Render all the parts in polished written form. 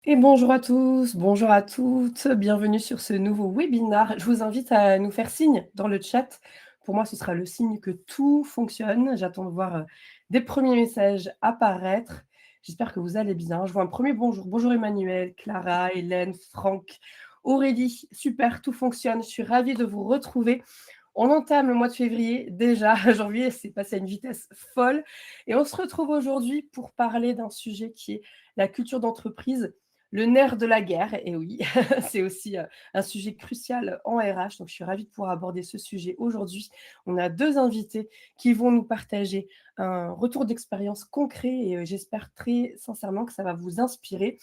Et bonjour à tous, bonjour à toutes, bienvenue sur ce nouveau webinaire. Je vous invite à nous faire signe dans le chat. Pour moi, ce sera le signe que tout fonctionne. J'attends de voir des premiers messages apparaître. J'espère que vous allez bien. Je vois un premier bonjour. Bonjour Emmanuel, Clara, Hélène, Franck, Aurélie. Super, tout fonctionne. Je suis ravie de vous retrouver. On entame le mois de février, déjà, janvier, c'est passé à une vitesse folle. Et on se retrouve aujourd'hui pour parler d'un sujet qui est la culture d'entreprise, le nerf de la guerre. Et oui, c'est aussi un sujet crucial en RH. Donc, je suis ravie de pouvoir aborder ce sujet aujourd'hui. On a deux invités qui vont nous partager un retour d'expérience concret et j'espère très sincèrement que ça va vous inspirer.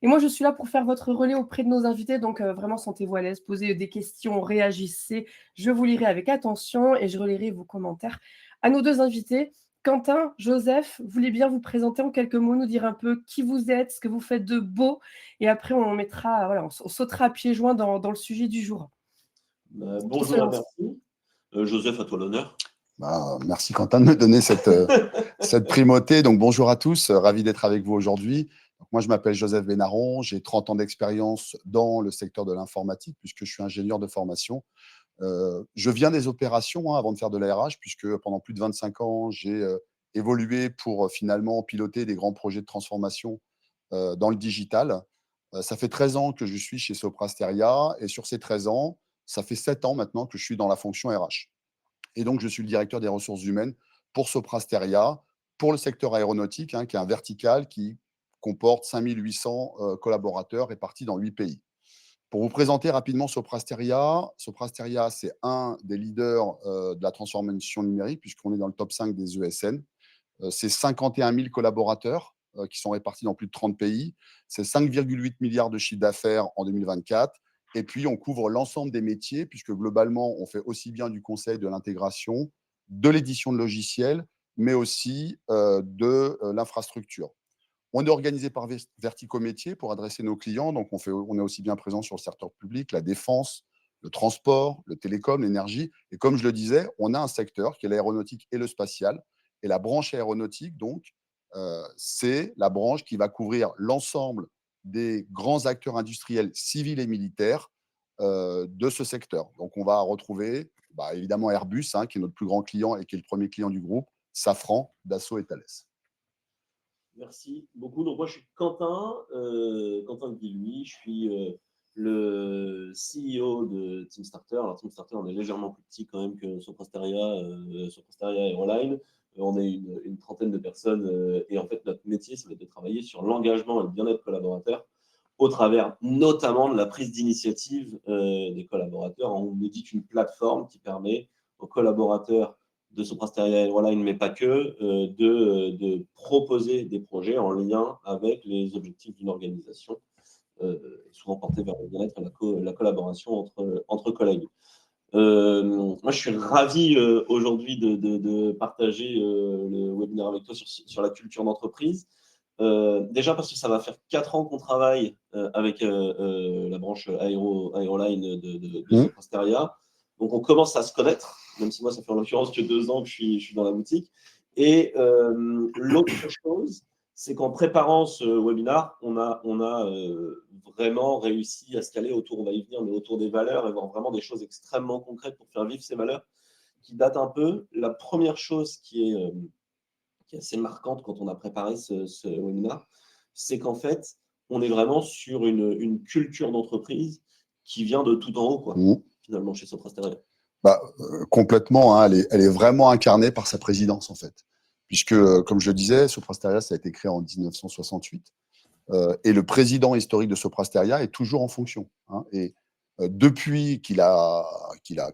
Et moi, je suis là pour faire votre relais auprès de nos invités, donc vraiment sentez-vous à l'aise, posez des questions, réagissez. Je vous lirai avec attention et je relayerai vos commentaires à nos deux invités. Quentin, Joseph, vous voulez bien vous présenter en quelques mots, nous dire un peu qui vous êtes, ce que vous faites de beau, et après on mettra, voilà, on sautera à pieds joints dans le sujet du jour. Qui se Bonjour et lance? merci. Joseph, à toi l'honneur. Merci Quentin de me donner cette primauté. Donc bonjour à tous, ravi d'être avec vous aujourd'hui. Donc, moi je m'appelle Joseph Bénaron, j'ai 30 ans d'expérience dans le secteur de l'informatique puisque je suis ingénieur de formation. Je viens des opérations avant de faire de la RH puisque pendant plus de 25 ans j'ai évolué pour finalement piloter des grands projets de transformation dans le digital. Ça fait 13 ans que je suis chez Soprasteria et sur ces 13 ans, ça fait 7 ans maintenant que je suis dans la fonction RH. Et donc, je suis le directeur des ressources humaines pour Soprasteria, pour le secteur aéronautique, qui est un vertical qui comporte 5800 collaborateurs répartis dans 8 pays. Pour vous présenter rapidement Soprasteria, Soprasteria, c'est un des leaders de la transformation numérique, puisqu'on est dans le top 5 des ESN. C'est 51 000 collaborateurs qui sont répartis dans plus de 30 pays. C'est 5,8 milliards de chiffre d'affaires en 2024. Et puis, on couvre l'ensemble des métiers, puisque globalement, on fait aussi bien du conseil, de l'intégration, de l'édition de logiciels, mais aussi de l'infrastructure. On est organisé par verticaux métiers pour adresser nos clients. Donc, on est aussi bien présent sur le secteur public, la défense, le transport, le télécom, l'énergie. Et comme je le disais, on a un secteur qui est l'aéronautique et le spatial. Et la branche aéronautique, donc, c'est la branche qui va couvrir l'ensemble des grands acteurs industriels civils et militaires de ce secteur. Donc, on va retrouver évidemment Airbus, qui est notre plus grand client et qui est le premier client du groupe, Safran, Dassault et Thales. Merci beaucoup. Donc, moi, je suis Quentin Guillouis. Je suis le CEO de TeamStarter. Alors, TeamStarter, on est légèrement plus petit quand même que Soprasteria Airline. On est une trentaine de personnes. Et en fait, notre métier, ça va être de travailler sur l'engagement et le bien-être collaborateur au travers notamment de la prise d'initiative des collaborateurs. On édite une plateforme qui permet aux collaborateurs de Soprasteria Airline, mais pas que, de proposer des projets en lien avec les objectifs d'une organisation, souvent portés vers le bien-être et la collaboration entre collègues. Moi, je suis ravi aujourd'hui de partager le webinaire avec toi sur la culture d'entreprise. Déjà parce que ça va faire 4 ans qu'on travaille avec la branche Aeroline de Soprasteria. Donc, on commence à se connaître, même si moi, ça fait en l'occurrence que 2 ans que je suis dans la boutique. Et l'autre chose, c'est qu'en préparant ce webinaire, on a vraiment réussi à se caler autour, on va y venir, mais autour des valeurs et voir vraiment des choses extrêmement concrètes pour faire vivre ces valeurs qui datent un peu. La première chose qui est assez marquante quand on a préparé ce webinaire, c'est qu'en fait, on est vraiment sur une culture d'entreprise qui vient de tout en haut, quoi, finalement, chez Soprasteria. Complètement, elle est vraiment incarnée par sa présidence, en fait. Puisque, comme je le disais, Soprasteria, ça a été créé en 1968. Et le président historique de Soprasteria est toujours en fonction. Et depuis qu'il a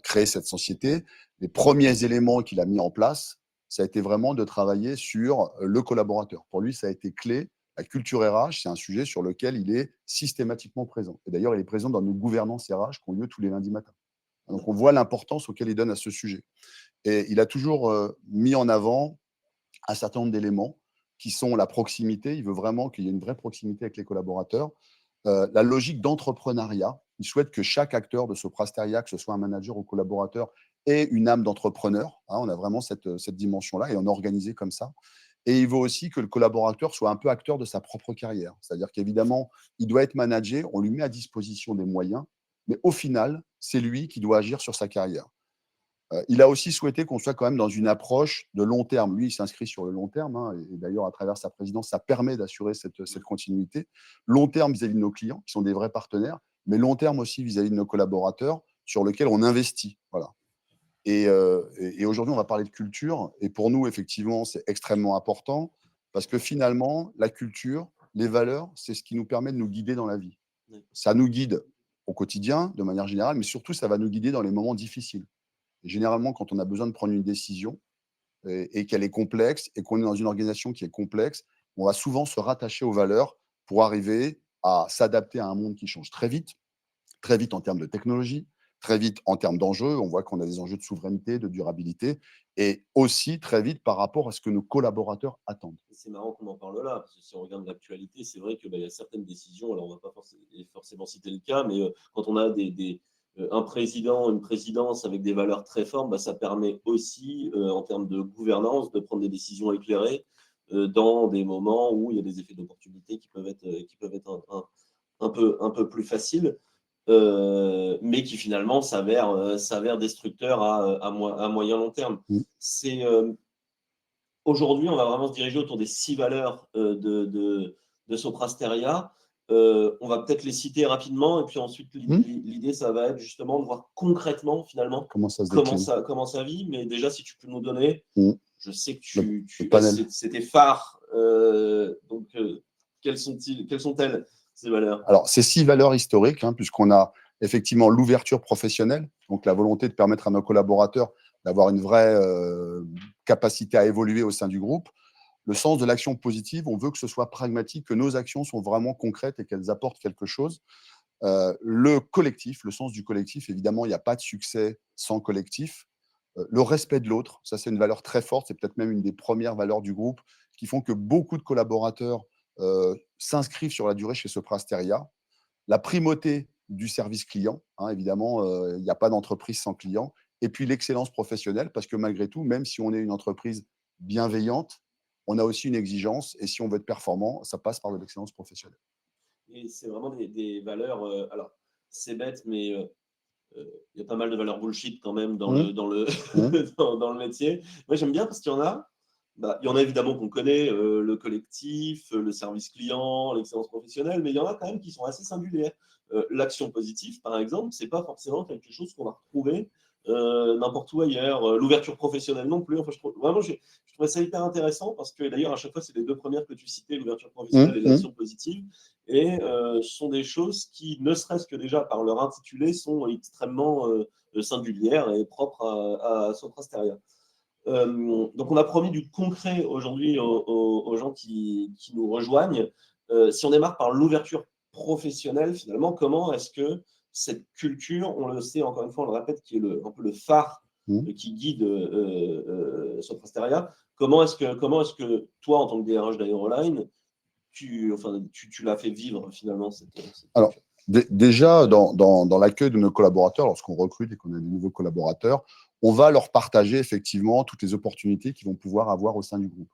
créé cette société, les premiers éléments qu'il a mis en place, ça a été vraiment de travailler sur le collaborateur. Pour lui, ça a été clé. La culture RH, c'est un sujet sur lequel il est systématiquement présent. Et d'ailleurs, il est présent dans nos gouvernances RH qui ont lieu tous les lundis matins. Donc, on voit l'importance auquel il donne à ce sujet. Et il a toujours mis en avant un certain nombre d'éléments qui sont la proximité. Il veut vraiment qu'il y ait une vraie proximité avec les collaborateurs. La logique d'entrepreneuriat. Il souhaite que chaque acteur de Soprasteria, que ce soit un manager ou collaborateur, ait une âme d'entrepreneur. On a vraiment cette dimension-là et on est organisé comme ça. Et il veut aussi que le collaborateur soit un peu acteur de sa propre carrière. C'est-à-dire qu'évidemment, il doit être managé, on lui met à disposition des moyens, mais au final, c'est lui qui doit agir sur sa carrière. Il a aussi souhaité qu'on soit quand même dans une approche de long terme. Lui, il s'inscrit sur le long terme, hein, et d'ailleurs, à travers sa présidence, ça permet d'assurer cette continuité. Long terme vis-à-vis de nos clients, qui sont des vrais partenaires, mais long terme aussi vis-à-vis de nos collaborateurs, sur lesquels on investit. Voilà. Et aujourd'hui, on va parler de culture. Et pour nous, effectivement, c'est extrêmement important parce que finalement, la culture, les valeurs, c'est ce qui nous permet de nous guider dans la vie. Ça nous guide au quotidien, de manière générale, mais surtout, ça va nous guider dans les moments difficiles. Et généralement, quand on a besoin de prendre une décision et qu'elle est complexe et qu'on est dans une organisation qui est complexe, on va souvent se rattacher aux valeurs pour arriver à s'adapter à un monde qui change très vite en termes de technologie, très vite en termes d'enjeux. On voit qu'on a des enjeux de souveraineté, de durabilité, et aussi très vite par rapport à ce que nos collaborateurs attendent. C'est marrant qu'on en parle là, parce que si on regarde l'actualité, c'est vrai qu'il y a certaines décisions, alors on ne va pas forcément citer le cas, mais quand on a un président, une présidence avec des valeurs très fortes, ça permet aussi, en termes de gouvernance, de prendre des décisions éclairées dans des moments où il y a des effets d'opportunité qui peuvent être un peu plus faciles. Mais qui finalement s'avère destructeur à moyen long terme. C'est aujourd'hui, on va vraiment se diriger autour des 6 valeurs de Soprasteria. On va peut-être les citer rapidement, et puis ensuite l'idée, ça va être justement de voir concrètement finalement comment ça vit. Mais déjà, si tu peux nous donner, je sais que c'est tes phares. Donc, quelles sont-elles, ces valeurs? Alors, ces 6 valeurs historiques, puisqu'on a effectivement l'ouverture professionnelle, donc la volonté de permettre à nos collaborateurs d'avoir une vraie capacité à évoluer au sein du groupe. Le sens de l'action positive, on veut que ce soit pragmatique, que nos actions sont vraiment concrètes et qu'elles apportent quelque chose. Le collectif, le sens du collectif, évidemment, il n'y a pas de succès sans collectif. Le respect de l'autre, ça c'est une valeur très forte, c'est peut-être même une des premières valeurs du groupe qui font que beaucoup de collaborateurs s'inscrivent sur la durée chez Soprasteria. La primauté du service client, évidemment, il n'y a pas d'entreprise sans client. Et puis l'excellence professionnelle, parce que malgré tout, même si on est une entreprise bienveillante, on a aussi une exigence. Et si on veut être performant, ça passe par de l'excellence professionnelle. Et c'est vraiment des valeurs. Alors, c'est bête, mais il y a pas mal de valeurs bullshit quand même dans le métier. Moi, j'aime bien parce qu'il y en a. Il y en a évidemment qu'on connaît, le collectif, le service client, l'excellence professionnelle, mais il y en a quand même qui sont assez singulières. L'action positive, par exemple, c'est pas forcément quelque chose qu'on va retrouver n'importe où ailleurs. L'ouverture professionnelle non plus. Enfin, je trouvais ça hyper intéressant parce que d'ailleurs, à chaque fois, c'est les 2 premières que tu citais, l'ouverture professionnelle et l'action positive. Et ce sont des choses qui, ne serait-ce que déjà par leur intitulé, sont extrêmement singulières et propres à Soprasteria. Donc, on a promis du concret aujourd'hui aux gens qui nous rejoignent. Si on démarre par l'ouverture professionnelle, finalement, comment est-ce que cette culture, on le sait, encore une fois, on le répète, qui est un peu le phare qui guide Soprasteria, comment est-ce que toi, en tant que DRH d'Aeroline, tu l'as fait vivre finalement cette Alors, déjà, dans l'accueil de nos collaborateurs, lorsqu'on recrute et qu'on a des nouveaux collaborateurs, on va leur partager effectivement toutes les opportunités qu'ils vont pouvoir avoir au sein du groupe.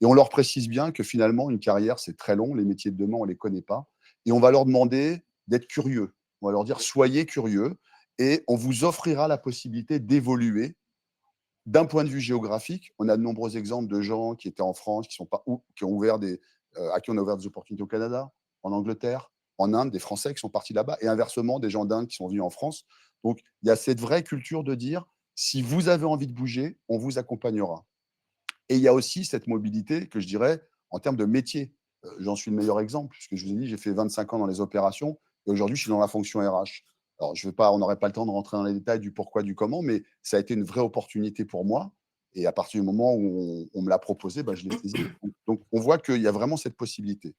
Et on leur précise bien que finalement, une carrière, c'est très long, les métiers de demain, on ne les connaît pas. Et on va leur demander d'être curieux. On va leur dire, soyez curieux et on vous offrira la possibilité d'évoluer. D'un point de vue géographique, on a de nombreux exemples de gens qui étaient en France, qui ont ouvert à qui on a ouvert des opportunités au Canada, en Angleterre, en Inde, des Français qui sont partis là-bas, et inversement, des gens d'Inde qui sont venus en France. Donc, il y a cette vraie culture de dire, si vous avez envie de bouger, on vous accompagnera. Et il y a aussi cette mobilité que je dirais en termes de métier. J'en suis le meilleur exemple, puisque je vous ai dit, j'ai fait 25 ans dans les opérations, et aujourd'hui, je suis dans la fonction RH. Alors, on n'aurait pas le temps de rentrer dans les détails du pourquoi, du comment, mais ça a été une vraie opportunité pour moi. Et à partir du moment où on me l'a proposé, je l'ai saisi. Donc, on voit qu'il y a vraiment cette possibilité.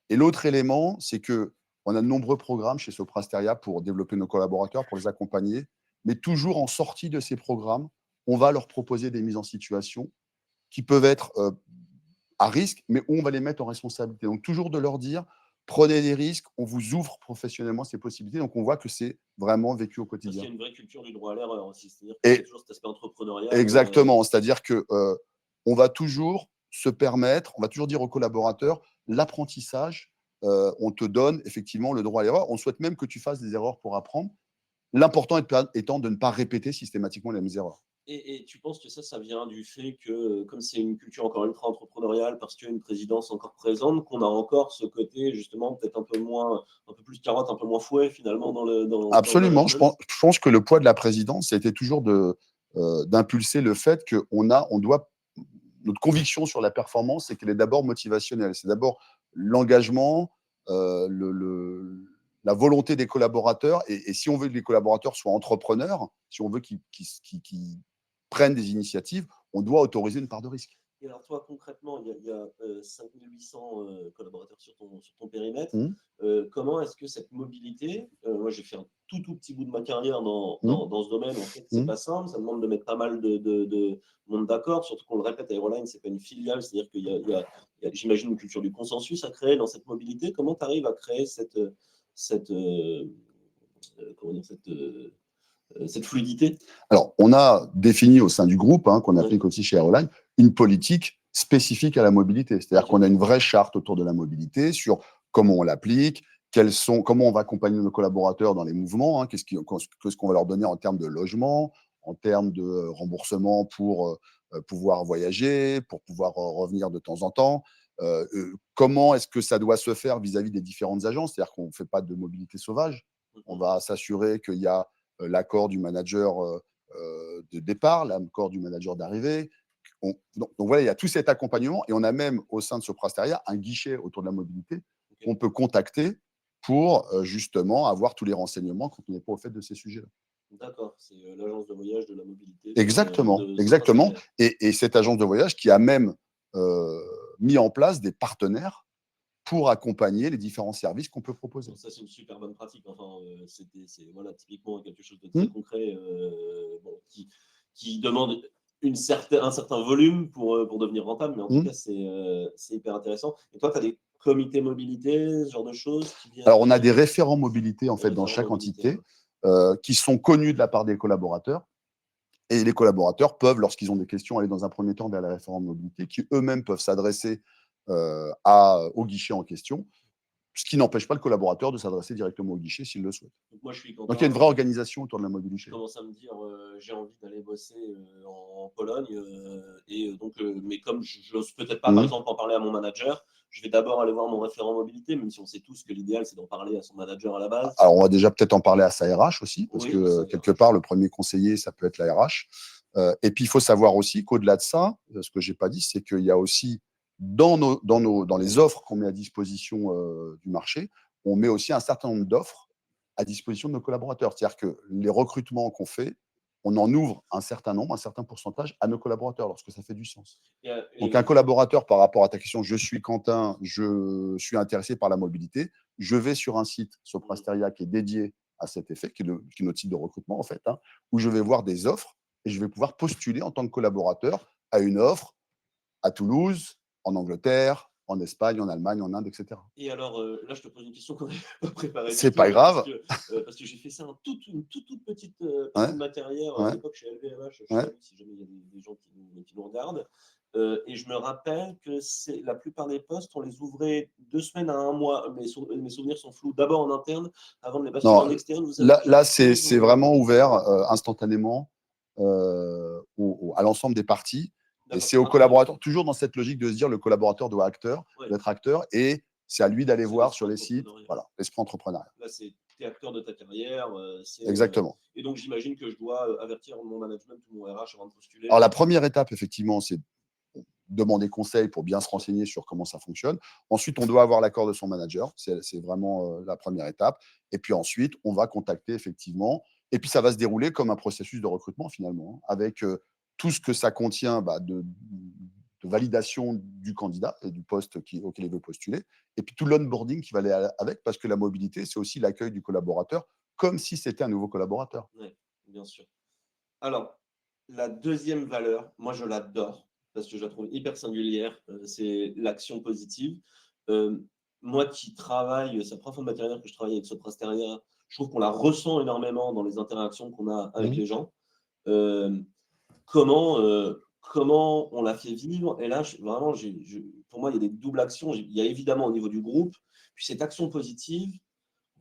Et l'autre élément, c'est qu'on a de nombreux programmes chez Soprasteria pour développer nos collaborateurs, pour les accompagner. Mais toujours en sortie de ces programmes, on va leur proposer des mises en situation qui peuvent être à risque, mais où on va les mettre en responsabilité. Donc, toujours de leur dire, prenez des risques, on vous ouvre professionnellement ces possibilités. Donc, on voit que c'est vraiment vécu au quotidien. Parce qu'il y a une vraie culture du droit à l'erreur aussi. C'est-à-dire qu'il y a toujours cet aspect entrepreneurial. Exactement. C'est-à-dire qu'on va toujours se permettre, on va toujours dire aux collaborateurs, l'apprentissage, on te donne effectivement le droit à l'erreur. On souhaite même que tu fasses des erreurs pour apprendre. L'important étant de ne pas répéter systématiquement les mêmes erreurs. Et tu penses que ça vient du fait que, comme c'est une culture encore ultra entrepreneuriale, parce qu'il y a une présidence encore présente, qu'on a encore ce côté, justement, peut-être un peu plus carotte, un peu moins fouet, finalement, dans le Absolument. Je management? pense que le poids de la présidence, c'était toujours d'impulser le fait on doit, notre conviction sur la performance, c'est qu'elle est d'abord motivationnelle. C'est d'abord l'engagement, la volonté des collaborateurs. Et si on veut que les collaborateurs soient entrepreneurs, si on veut qu'ils prennent des initiatives, on doit autoriser une part de risque. Et alors, toi, concrètement, il y a 5800 collaborateurs sur ton périmètre. Mmh. Comment est-ce que cette mobilité, moi j'ai fait un tout petit bout de ma carrière dans ce domaine, en fait, c'est Mmh. pas simple, ça demande de mettre pas mal de monde d'accord, surtout qu'on le répète, Aeroline, c'est pas une filiale, c'est-à-dire qu'il y a, j'imagine, une culture du consensus à créer dans cette mobilité. Comment tu arrives à créer comment dire, cette fluidité? Alors, on a défini au sein du groupe, qu'on Ouais. applique aussi chez Aeroline, une politique spécifique à la mobilité. C'est-à-dire Ok. qu'on a une vraie charte autour de la mobilité sur comment on l'applique, comment on va accompagner nos collaborateurs dans les mouvements, qu'est-ce qu'on va leur donner en termes de logement, en termes de remboursement pour pouvoir voyager, pour pouvoir revenir de temps en temps. Comment est-ce que ça doit se faire vis-à-vis des différentes agences? C'est-à-dire qu'on ne fait pas de mobilité sauvage. On va s'assurer qu'il y a l'accord du manager de départ, l'accord du manager d'arrivée. Donc voilà, il y a tout cet accompagnement et on a même au sein de Soprasteria un guichet autour de la mobilité qu'on peut contacter pour justement avoir tous les renseignements quand on n'est pas au fait de ces sujets-là. D'accord, c'est l'agence de voyage de la mobilité Exactement, de exactement. Soprasteria. Et cette agence de voyage qui a même mis en place des partenaires pour accompagner les différents services qu'on peut proposer. Donc ça, c'est une super bonne pratique. Enfin, c'est voilà, typiquement quelque chose de Mmh. très concret, bon, qui demande un certain volume pour devenir rentable, mais en tout Mmh. cas, c'est hyper intéressant. Et toi, tu as des comités mobilité, ce genre de choses qui viennent. Alors, on a des référents mobilité en Des fait dans référents chaque mobilité, entité qui sont connus de la part des collaborateurs. Et les collaborateurs peuvent, lorsqu'ils ont des questions, aller dans un premier temps vers les référents mobilité qui eux-mêmes peuvent s'adresser au guichet en question, ce qui n'empêche pas le collaborateur de s'adresser directement au guichet s'il le souhaite. Donc moi, je suis Donc il y a une Quentin. vraie organisation autour de la Je mobilité. commence à me dire, j'ai envie d'aller bosser en Pologne. Donc, mais comme je n'ose peut-être pas, par Mmh. exemple, en parler à mon manager, je vais d'abord aller voir mon référent mobilité, même si on sait tous que l'idéal, c'est d'en parler à son manager à la base. Alors, on va déjà peut-être en parler à sa RH aussi, parce Oui, que ça, quelque part, le premier conseiller, ça peut être la RH. Et puis, il faut savoir aussi qu'au-delà de ça, ce que je n'ai pas dit, c'est qu'il y a aussi, dans les offres qu'on met à disposition du marché, on met aussi un certain nombre d'offres à disposition de nos collaborateurs. C'est-à-dire que les recrutements qu'on fait, on en ouvre un certain nombre, un certain pourcentage à nos collaborateurs, lorsque ça fait du sens. Donc, un collaborateur, par rapport à ta question, je suis Quentin, je suis intéressé par la mobilité, je vais sur un site Soprasteria qui est dédié à cet effet, qui est notre site de recrutement, en fait, où je vais voir des offres et je vais pouvoir postuler en tant que collaborateur à une offre à Toulouse, en Angleterre, en Espagne, en Allemagne, en Inde, etc. Et alors, là, je te pose une question qu'on n'avait pas préparée du C'est tout, pas grave. parce que j'ai fait ça une toute petite Ouais, partie de ma carrière à ouais, l'époque chez LVMH. Je ouais. salue si jamais il y a des gens qui nous regardent. Et je me rappelle que la plupart des postes, on les ouvrait 2 semaines à 1 mois. Mes souvenirs sont flous. D'abord en interne, avant de les basculer Non, en externe. Vous savez là c'est vraiment ouvert instantanément à l'ensemble des parties. Et c'est au collaborateur, toujours dans cette logique de se dire le collaborateur doit être acteur, et c'est à lui d'aller voir sur les sites. Voilà, l'esprit entrepreneurial. Là, t'es acteur de ta carrière. Exactement. Et donc, j'imagine que je dois avertir mon management ou mon RH avant de postuler. Alors, la première étape, effectivement, c'est demander conseil pour bien se renseigner sur comment ça fonctionne. Ensuite, on doit avoir l'accord de son manager. C'est vraiment la première étape. Et puis ensuite, on va contacter effectivement. Et puis, ça va se dérouler comme un processus de recrutement finalement, avec tout ce que ça contient de validation du candidat et du poste auquel il veut postuler. Et puis tout l'onboarding qui va aller avec, parce que la mobilité, c'est aussi l'accueil du collaborateur, comme si c'était un nouveau collaborateur. Oui, bien sûr. Alors, la deuxième valeur, moi, je l'adore parce que je la trouve hyper singulière, c'est l'action positive. Moi qui travaille, c'est la première fois de ma carrière que je travaille avec Soprasteria, je trouve qu'on la ressent énormément dans les interactions qu'on a avec les gens. Comment comment on l'a fait vivre. Et là, vraiment, pour moi, il y a des doubles actions. Il y a évidemment au niveau du groupe, puis cette action positive,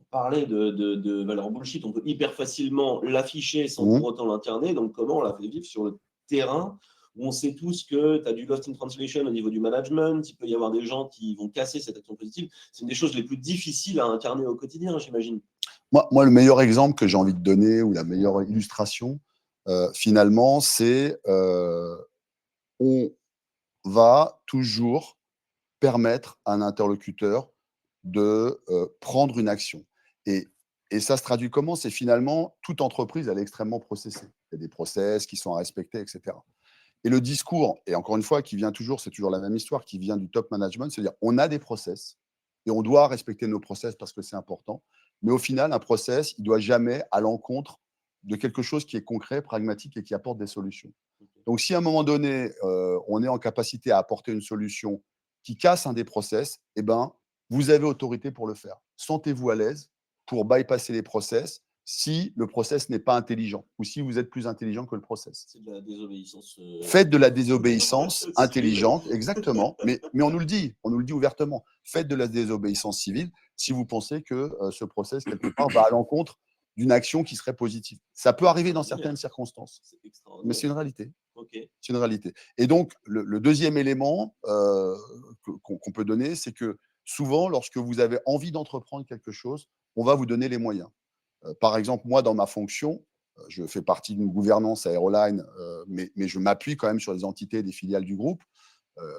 parler de valeur bullshit, on peut hyper facilement l'afficher sans pour Mmh. autant l'incarner. Donc, comment on l'a fait vivre sur le terrain où on sait tous que tu as du lost in translation au niveau du management, il peut y avoir des gens qui vont casser cette action positive. C'est une des choses les plus difficiles à incarner au quotidien, j'imagine. Moi, le meilleur exemple que j'ai envie de donner, ou la meilleure illustration, finalement, c'est on va toujours permettre à un interlocuteur de prendre une action. Et, et ça se traduit comment? C'est finalement, toute entreprise, elle est extrêmement processée. Il y a des process qui sont à respecter, etc. Et le discours, et encore une fois, qui vient toujours, c'est toujours la même histoire, qui vient du top management, c'est-à-dire on a des process et on doit respecter nos process parce que c'est important. Mais au final, un process, il ne doit jamais à l'encontre de quelque chose qui est concret, pragmatique et qui apporte des solutions. Donc, si à un moment donné, on est en capacité à apporter une solution qui casse un des process, eh ben, vous avez autorité pour le faire. Sentez-vous à l'aise pour bypasser les process si le process n'est pas intelligent ou si vous êtes plus intelligent que le process. C'est de la désobéissance. Faites de la désobéissance Civile. intelligente, exactement, mais on nous le dit ouvertement. Faites de la désobéissance civile si vous pensez que ce process, quelque part, va à l'encontre d'une action qui serait positive. Ça peut arriver dans certaines circonstances, C'est mais extraordinaire. c'est une réalité. Ok. C'est une réalité. Et donc, le deuxième élément qu'on peut donner, c'est que souvent, lorsque vous avez envie d'entreprendre quelque chose, on va vous donner les moyens. Par exemple, moi, dans ma fonction, je fais partie d'une gouvernance aéroline, mais je m'appuie quand même sur les entités des filiales du groupe.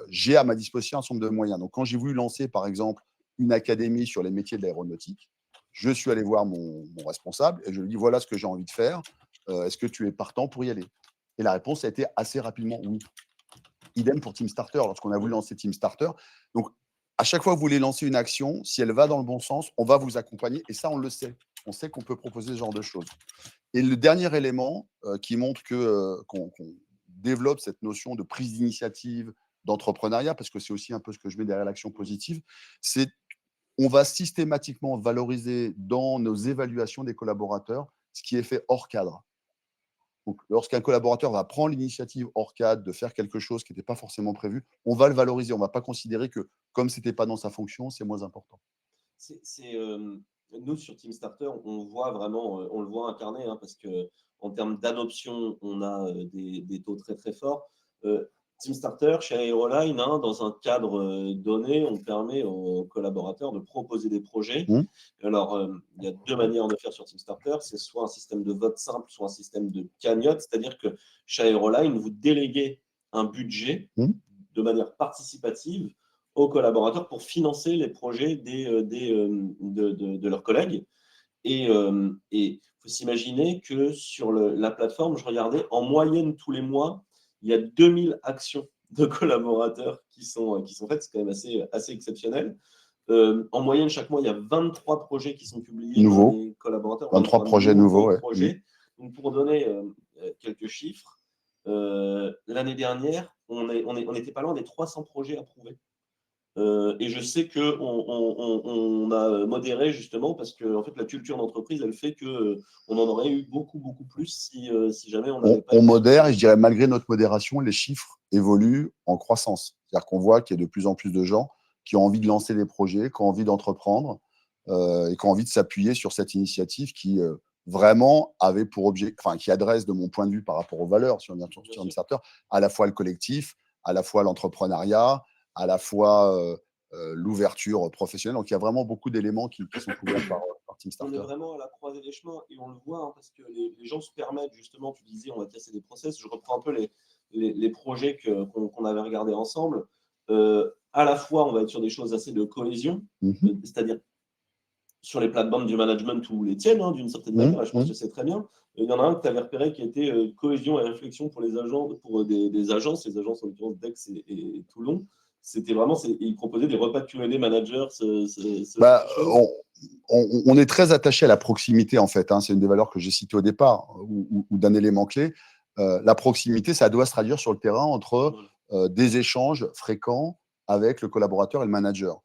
J'ai à ma disposition un certain nombre de moyens. Donc, quand j'ai voulu lancer, par exemple, une académie sur les métiers de l'aéronautique, je suis allé voir mon responsable et je lui ai dit voilà ce que j'ai envie de faire. Est-ce que tu es partant pour y aller? Et la réponse a été assez rapidement oui. Idem pour Team Starter, lorsqu'on a voulu lancer Team Starter. Donc, à chaque fois que vous voulez lancer une action, si elle va dans le bon sens, on va vous accompagner. Et ça, on le sait. On sait qu'on peut proposer ce genre de choses. Et le dernier élément qui montre qu'on développe cette notion de prise d'initiative, d'entrepreneuriat, parce que c'est aussi un peu ce que je mets derrière l'action positive, c'est on va systématiquement valoriser dans nos évaluations des collaborateurs ce qui est fait hors cadre. Donc, lorsqu'un collaborateur va prendre l'initiative hors cadre de faire quelque chose qui n'était pas forcément prévu, on va le valoriser. On ne va pas considérer que, comme ce n'était pas dans sa fonction, c'est moins important. Nous, sur Team Starter, on voit vraiment, on le voit incarné, hein, parce qu'en termes d'adoption, on a des taux très, très forts. Team Starter, chez Aeroline, hein, dans un cadre donné, on permet aux collaborateurs de proposer des projets. Mmh. Alors, il y a deux manières de faire sur Team Starter. C'est soit un système de vote simple, soit un système de cagnotte. C'est-à-dire que chez Aeroline, vous déléguez un budget Mmh. de manière participative aux collaborateurs pour financer les projets de leurs collègues. Et il faut s'imaginer que sur la plateforme, je regardais, en moyenne, tous les mois, il y a 2000 actions de collaborateurs qui sont faites. C'est quand même assez exceptionnel. En moyenne, chaque mois, il y a 23 projets qui sont publiés par Nouveau. les collaborateurs. 23 projets nouveaux, ouais. projets. Donc, pour donner quelques chiffres, l'année dernière, on était pas loin des 300 projets approuvés. Et je sais qu'on a modéré justement parce que en fait, la culture d'entreprise, elle fait qu'on en aurait eu beaucoup, beaucoup plus si jamais on n'avait pas On eu modère, et je dirais malgré notre modération, les chiffres évoluent en croissance. C'est-à-dire qu'on voit qu'il y a de plus en plus de gens qui ont envie de lancer des projets, qui ont envie d'entreprendre et qui ont envie de s'appuyer sur cette initiative qui vraiment avait pour objet, enfin qui adresse de mon point de vue par rapport aux valeurs sur Team Starter, à la fois le collectif, à la fois l'entrepreneuriat, à la fois l'ouverture professionnelle. Donc il y a vraiment beaucoup d'éléments qui sont couverts par Team On est Starter. vraiment à la croisée des chemins et on le voit, hein, parce que les gens se permettent justement, tu disais, on va casser des process. Je reprends un peu les projets qu'on avait regardés ensemble. À la fois, on va être sur des choses assez de cohésion, c'est-à-dire sur les plates-bandes du management ou les tiennes, hein, d'une certaine manière, et je pense que c'est très bien. Il y en a un que tu avais repéré qui était cohésion et réflexion pour les agents, pour des agences, les agences en l'occurrence Dex et Toulon. C'était vraiment, ils proposaient des repas de Q&A managers, on est très attaché à la proximité, en fait. Hein. C'est une des valeurs que j'ai citées au départ, ou d'un élément clé. La proximité, ça doit se traduire sur le terrain entre des échanges fréquents avec le collaborateur et le manager.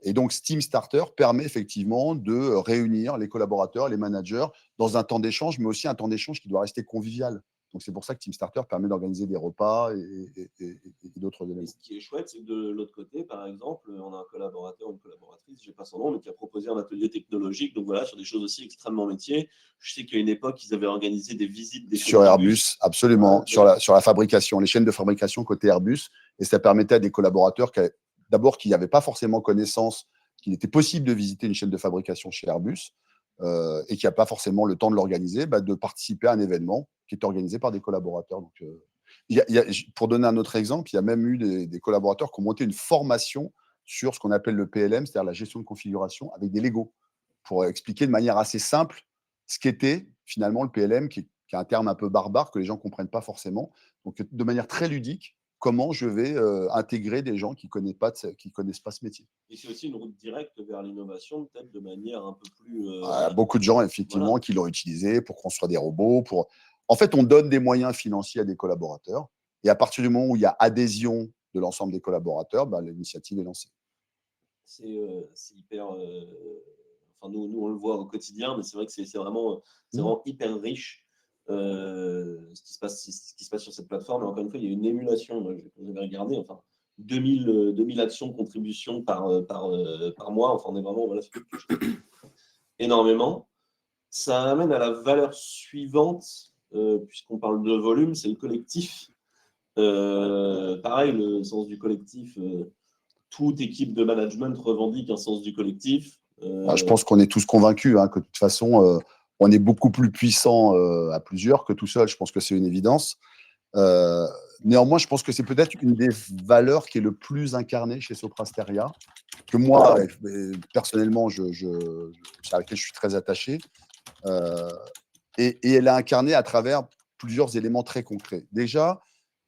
Et donc, Team Starter permet effectivement de réunir les collaborateurs, les managers, dans un temps d'échange, mais aussi un temps d'échange qui doit rester convivial. Donc, c'est pour ça que Team Starter permet d'organiser des repas et d'autres Et éléments. ce qui est chouette, c'est que de l'autre côté, par exemple, on a un collaborateur ou une collaboratrice, je n'ai pas son nom, mais qui a proposé un atelier technologique, donc voilà, sur des choses aussi extrêmement métiers. Je sais qu'à une époque, ils avaient organisé des visites des Sur Airbus, absolument, Ouais, sur la fabrication, les chaînes de fabrication côté Airbus. Et ça permettait à des collaborateurs d'abord qui n'avaient pas forcément connaissance qu'il était possible de visiter une chaîne de fabrication chez Airbus et qui n'a pas forcément le temps de l'organiser, de participer à un événement qui est organisé par des collaborateurs. Donc, pour donner un autre exemple, il y a même eu des collaborateurs qui ont monté une formation sur ce qu'on appelle le PLM, c'est-à-dire la gestion de configuration avec des Legos, pour expliquer de manière assez simple ce qu'était finalement le PLM, qui est un terme un peu barbare que les gens ne comprennent pas forcément. Donc, de manière très ludique, comment je vais intégrer des gens qui ne connaissent pas ce métier. Et c'est aussi une route directe vers l'innovation, peut-être de manière un peu plus. Beaucoup de gens, effectivement, Voilà. qui l'ont utilisé pour construire des robots. En fait, on donne des moyens financiers à des collaborateurs. Et à partir du moment où il y a adhésion de l'ensemble des collaborateurs, l'initiative est lancée. C'est hyper. Enfin, nous, on le voit au quotidien, mais c'est vrai que c'est vraiment hyper riche ce qui se passe sur cette plateforme. Et encore une fois, il y a une émulation. Moi, j'avais regardé, enfin, 2000 actions de contribution par mois. Enfin, on est vraiment voilà, énormément. Ça amène à la valeur suivante, puisqu'on parle de volume, c'est le collectif. Pareil, le sens du collectif. Toute équipe de management revendique un sens du collectif. Je pense qu'on est tous convaincus que de toute façon, on est beaucoup plus puissant à plusieurs que tout seul. Je pense que c'est une évidence. Néanmoins, je pense que c'est peut-être une des valeurs qui est le plus incarnée chez Soprasteria, que moi, personnellement, à laquelle je suis très attaché. Et elle est incarnée à travers plusieurs éléments très concrets. Déjà,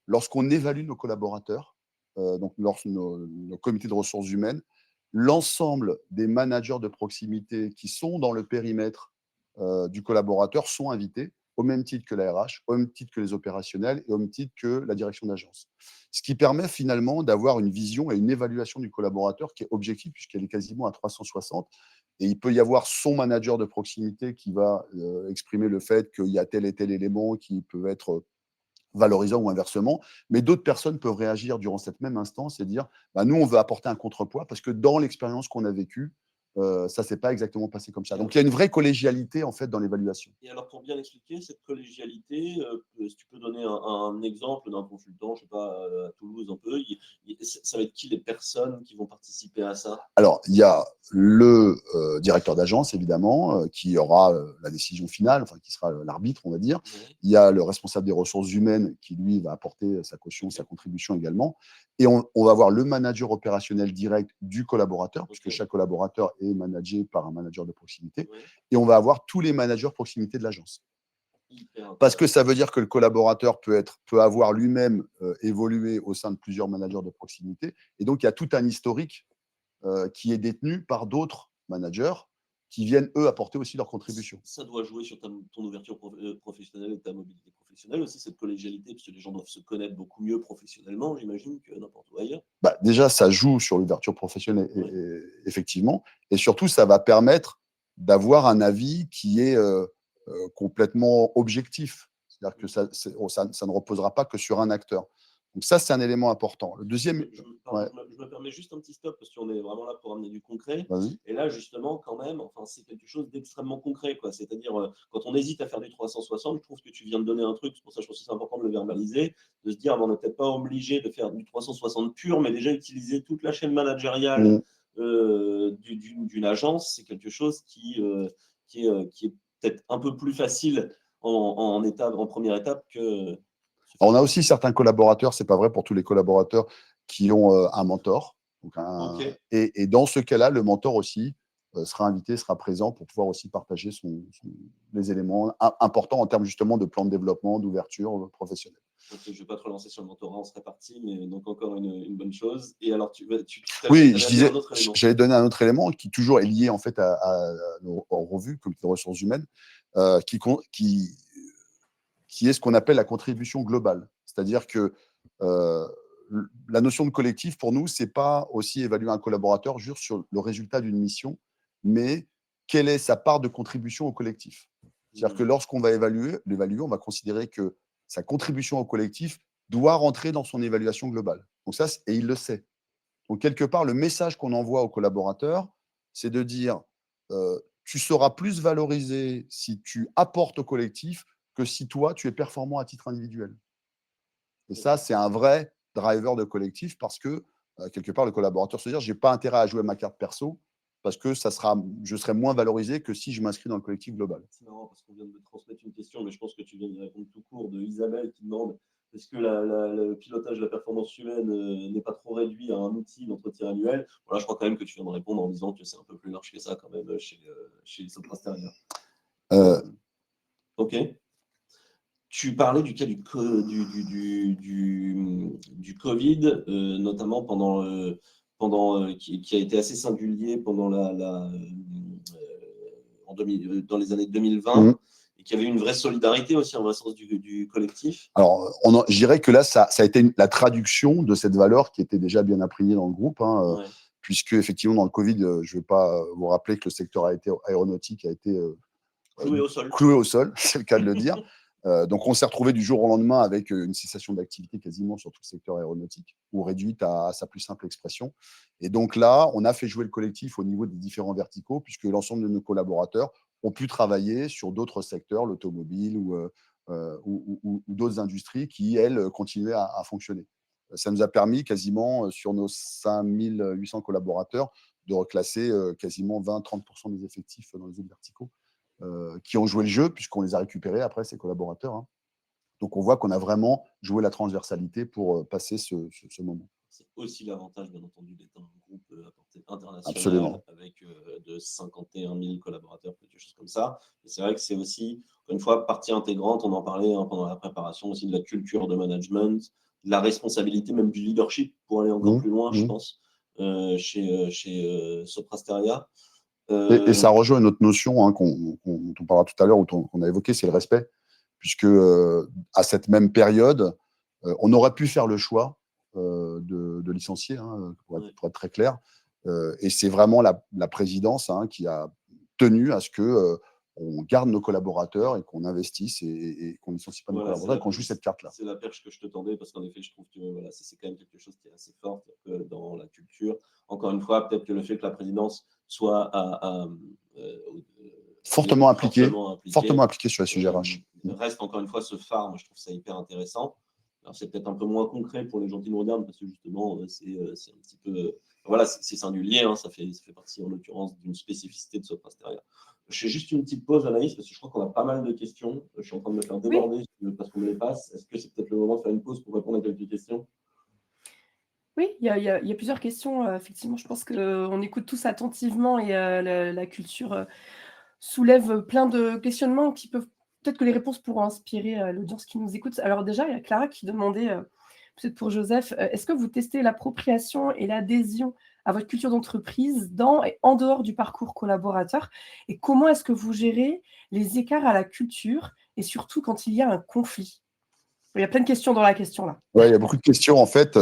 lorsqu'on évalue nos collaborateurs, donc nos comités de ressources humaines, l'ensemble des managers de proximité qui sont dans le périmètre du collaborateur sont invités, au même titre que la RH, au même titre que les opérationnels et au même titre que la direction d'agence. Ce qui permet finalement d'avoir une vision et une évaluation du collaborateur qui est objective, puisqu'elle est quasiment à 360. Et il peut y avoir son manager de proximité qui va exprimer le fait qu'il y a tel et tel élément qui peut être valorisant ou inversement, mais d'autres personnes peuvent réagir durant cette même instance et dire nous, on veut apporter un contrepoids parce que dans l'expérience qu'on a vécue, ça ne s'est pas exactement passé comme ça. Donc, il y a une vraie collégialité en fait dans l'évaluation. Et alors, pour bien expliquer cette collégialité, si tu peux donner un exemple d'un consultant, je ne sais pas, à Toulouse un peu, ça va être qui les personnes qui vont participer à ça? Alors, il y a le directeur d'agence, évidemment, qui aura la décision finale, enfin, qui sera l'arbitre, on va dire. Il y a le responsable des ressources humaines qui, lui, va apporter sa caution, sa contribution également. Et on va avoir le manager opérationnel direct du collaborateur, puisque chaque collaborateur est managé par un manager de proximité. Et on va avoir tous les managers proximité de l'agence. Parce que ça veut dire que le collaborateur peut avoir lui-même évolué au sein de plusieurs managers de proximité. Et donc, il y a tout un historique qui est détenu par d'autres managers qui viennent, eux, apporter aussi leur contribution. Ça doit jouer sur ton ouverture professionnelle et ta mobilité professionnelle aussi, cette collégialité, parce que les gens doivent se connaître beaucoup mieux professionnellement, j'imagine, que n'importe où ailleurs. Déjà, ça joue sur l'ouverture professionnelle, effectivement. Et surtout, ça va permettre d'avoir un avis qui est complètement objectif. C'est-à-dire que ça ne reposera pas que sur un acteur. Donc ça, c'est un élément important. Le deuxième… Je me permets juste un petit stop, parce qu'on est vraiment là pour amener du concret. Vas-y. Et là, justement, quand même, enfin, c'est quelque chose d'extrêmement concret, quoi. C'est-à-dire, quand on hésite à faire du 360, je trouve que tu viens de donner un truc, c'est pour ça que je pense que c'est important de le verbaliser, de se dire, on n'est peut-être pas obligé de faire du 360 pur, mais déjà utiliser toute la chaîne managériale d'une agence, c'est quelque chose qui est peut-être un peu plus facile en première étape que… On a aussi certains collaborateurs, ce n'est pas vrai pour tous les collaborateurs, qui ont un mentor. Donc et dans ce cas-là, le mentor aussi sera invité, sera présent pour pouvoir aussi partager les éléments importants en termes justement de plan de développement, d'ouverture professionnelle. Donc, je ne vais pas te relancer sur le mentorat, on serait parti, mais donc encore une bonne chose. Et alors, oui, j'allais donner un autre élément qui toujours est lié en fait à nos revues, comme les ressources humaines, qui est ce qu'on appelle la contribution globale. C'est-à-dire que la notion de collectif, pour nous, ce n'est pas aussi évaluer un collaborateur juste sur le résultat d'une mission, mais quelle est sa part de contribution au collectif. C'est-à-dire que lorsqu'on va l'évaluer, on va considérer que sa contribution au collectif doit rentrer dans son évaluation globale. Donc ça, et il le sait. Donc quelque part, le message qu'on envoie aux collaborateurs, c'est de dire tu seras plus valorisé si tu apportes au collectif que si toi, tu es performant à titre individuel. Et ça, c'est un vrai driver de collectif parce que, quelque part, le collaborateur se dit j'ai pas intérêt à jouer ma carte perso parce que je serai moins valorisé que si je m'inscris dans le collectif global. C'est marrant parce qu'on vient de me transmettre une question, mais je pense que tu viens de répondre tout court, de Isabelle qui demande est-ce que le pilotage de la performance humaine n'est pas trop réduit à un outil d'entretien annuel? Voilà, je crois quand même que tu viens de répondre en disant que c'est un peu plus large que ça quand même chez Sopra Steria. Ok. Tu parlais du cas du Covid, notamment qui a été assez singulier pendant dans les années 2020, et qu'il y avait une vraie solidarité aussi, en vrai sens du collectif. Alors, je dirais que là, ça a été la traduction de cette valeur qui était déjà bien imprégnée dans le groupe, Ouais. puisque effectivement, dans le Covid, je ne vais pas vous rappeler que le secteur aéronautique a été Cloué au sol. Cloué au sol, c'est le cas de le dire. Donc, on s'est retrouvé du jour au lendemain avec une cessation d'activité quasiment sur tout le secteur aéronautique, ou réduite à sa plus simple expression. Et donc là, on a fait jouer le collectif au niveau des différents verticaux, puisque l'ensemble de nos collaborateurs ont pu travailler sur d'autres secteurs, l'automobile ou d'autres industries qui, elles, continuaient à fonctionner. Ça nous a permis quasiment, sur nos 5800 collaborateurs, de reclasser quasiment 20-30% des effectifs dans les autres verticaux. Qui ont joué le jeu, puisqu'on les a récupérés après, ces collaborateurs. Donc, on voit qu'on a vraiment joué la transversalité pour passer ce moment. C'est aussi l'avantage, bien entendu, d'être un groupe à portée internationale. Absolument. Avec de 51 000 collaborateurs, quelque chose comme ça. Et c'est vrai que c'est aussi, encore une fois, partie intégrante, on en parlait pendant la préparation aussi, de la culture de management, de la responsabilité, même du leadership, pour aller encore plus loin, je pense, chez Sopra Steria. Et ça rejoint une autre notion dont on parlera tout à l'heure, ou qu'on a évoqué, c'est le respect. Puisque à cette même période, on aurait pu faire le choix de licencier, pour être très clair. Et c'est vraiment la présidence qui a tenu à ce que on garde nos collaborateurs et qu'on investisse et qu'on ne licencie pas nos collaborateurs et qu'on joue cette carte-là. C'est la perche que je te tendais, parce qu'en effet, je trouve que voilà, c'est quand même quelque chose qui est assez fort dans la culture. Encore une fois, peut-être que le fait que la présidence soit fortement impliqué sur les sujets RH. Reste encore une fois ce phare, moi je trouve ça hyper intéressant. Alors c'est peut-être un peu moins concret pour les gens qui nous regardent, parce que justement, c'est un petit peu. Voilà, c'est singulier, ça fait partie en l'occurrence d'une spécificité de Sopra Steria. Je fais juste une petite pause, Anaïs, parce que je crois qu'on a pas mal de questions. Je suis en train de me faire déborder parce qu'on me les passe. Est-ce que c'est peut-être le moment de faire une pause pour répondre à quelques questions? Oui, il y a plusieurs questions. Effectivement, je pense qu'on écoute tous attentivement et la culture soulève plein de questionnements qui peuvent. Peut-être que les réponses pourront inspirer l'audience qui nous écoute. Alors déjà, il y a Clara qui demandait, peut-être pour Joseph, est-ce que vous testez l'appropriation et l'adhésion à votre culture d'entreprise dans et en dehors du parcours collaborateur? Et comment est-ce que vous gérez les écarts à la culture et surtout quand il y a un conflit? Il y a plein de questions dans la question là. Oui, il y a beaucoup de questions en fait.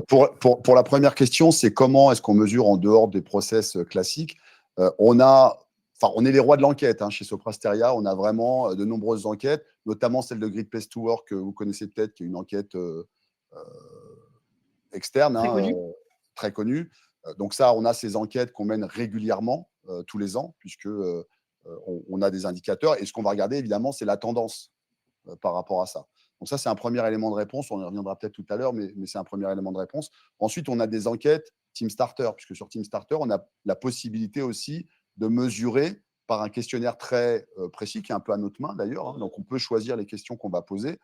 Pour la première question, c'est comment est-ce qu'on mesure en dehors des process classiques. On est les rois de l'enquête chez Sopra Steria. On a vraiment de nombreuses enquêtes, notamment celle de Great Place to Work, que vous connaissez peut-être, qui est une enquête externe, très connue. Donc ça, on a ces enquêtes qu'on mène régulièrement, tous les ans, puisque on a des indicateurs. Et ce qu'on va regarder, évidemment, c'est la tendance par rapport à ça. Donc ça, c'est un premier élément de réponse. On y reviendra peut-être tout à l'heure, mais c'est un premier élément de réponse. Ensuite, on a des enquêtes Team Starter, puisque sur Team Starter, on a la possibilité aussi de mesurer par un questionnaire très précis, qui est un peu à notre main d'ailleurs. Donc, on peut choisir les questions qu'on va poser.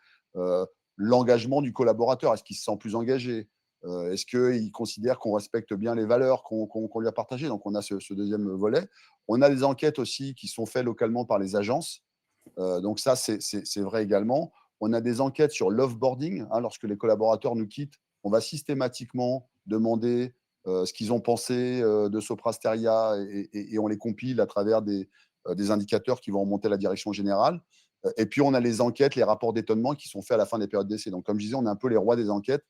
L'engagement du collaborateur, est-ce qu'il se sent plus engagé? Est-ce qu'il considère qu'on respecte bien les valeurs qu'on lui a partagées? Donc, on a ce deuxième volet. On a des enquêtes aussi qui sont faites localement par les agences. Donc ça, c'est vrai également. On a des enquêtes sur l'offboarding. Lorsque les collaborateurs nous quittent, on va systématiquement demander ce qu'ils ont pensé de Sopra Steria et on les compile à travers des indicateurs qui vont remonter à la direction générale. Et puis, on a les enquêtes, les rapports d'étonnement qui sont faits à la fin des périodes d'essai. Donc, comme je disais, on est un peu les rois des enquêtes,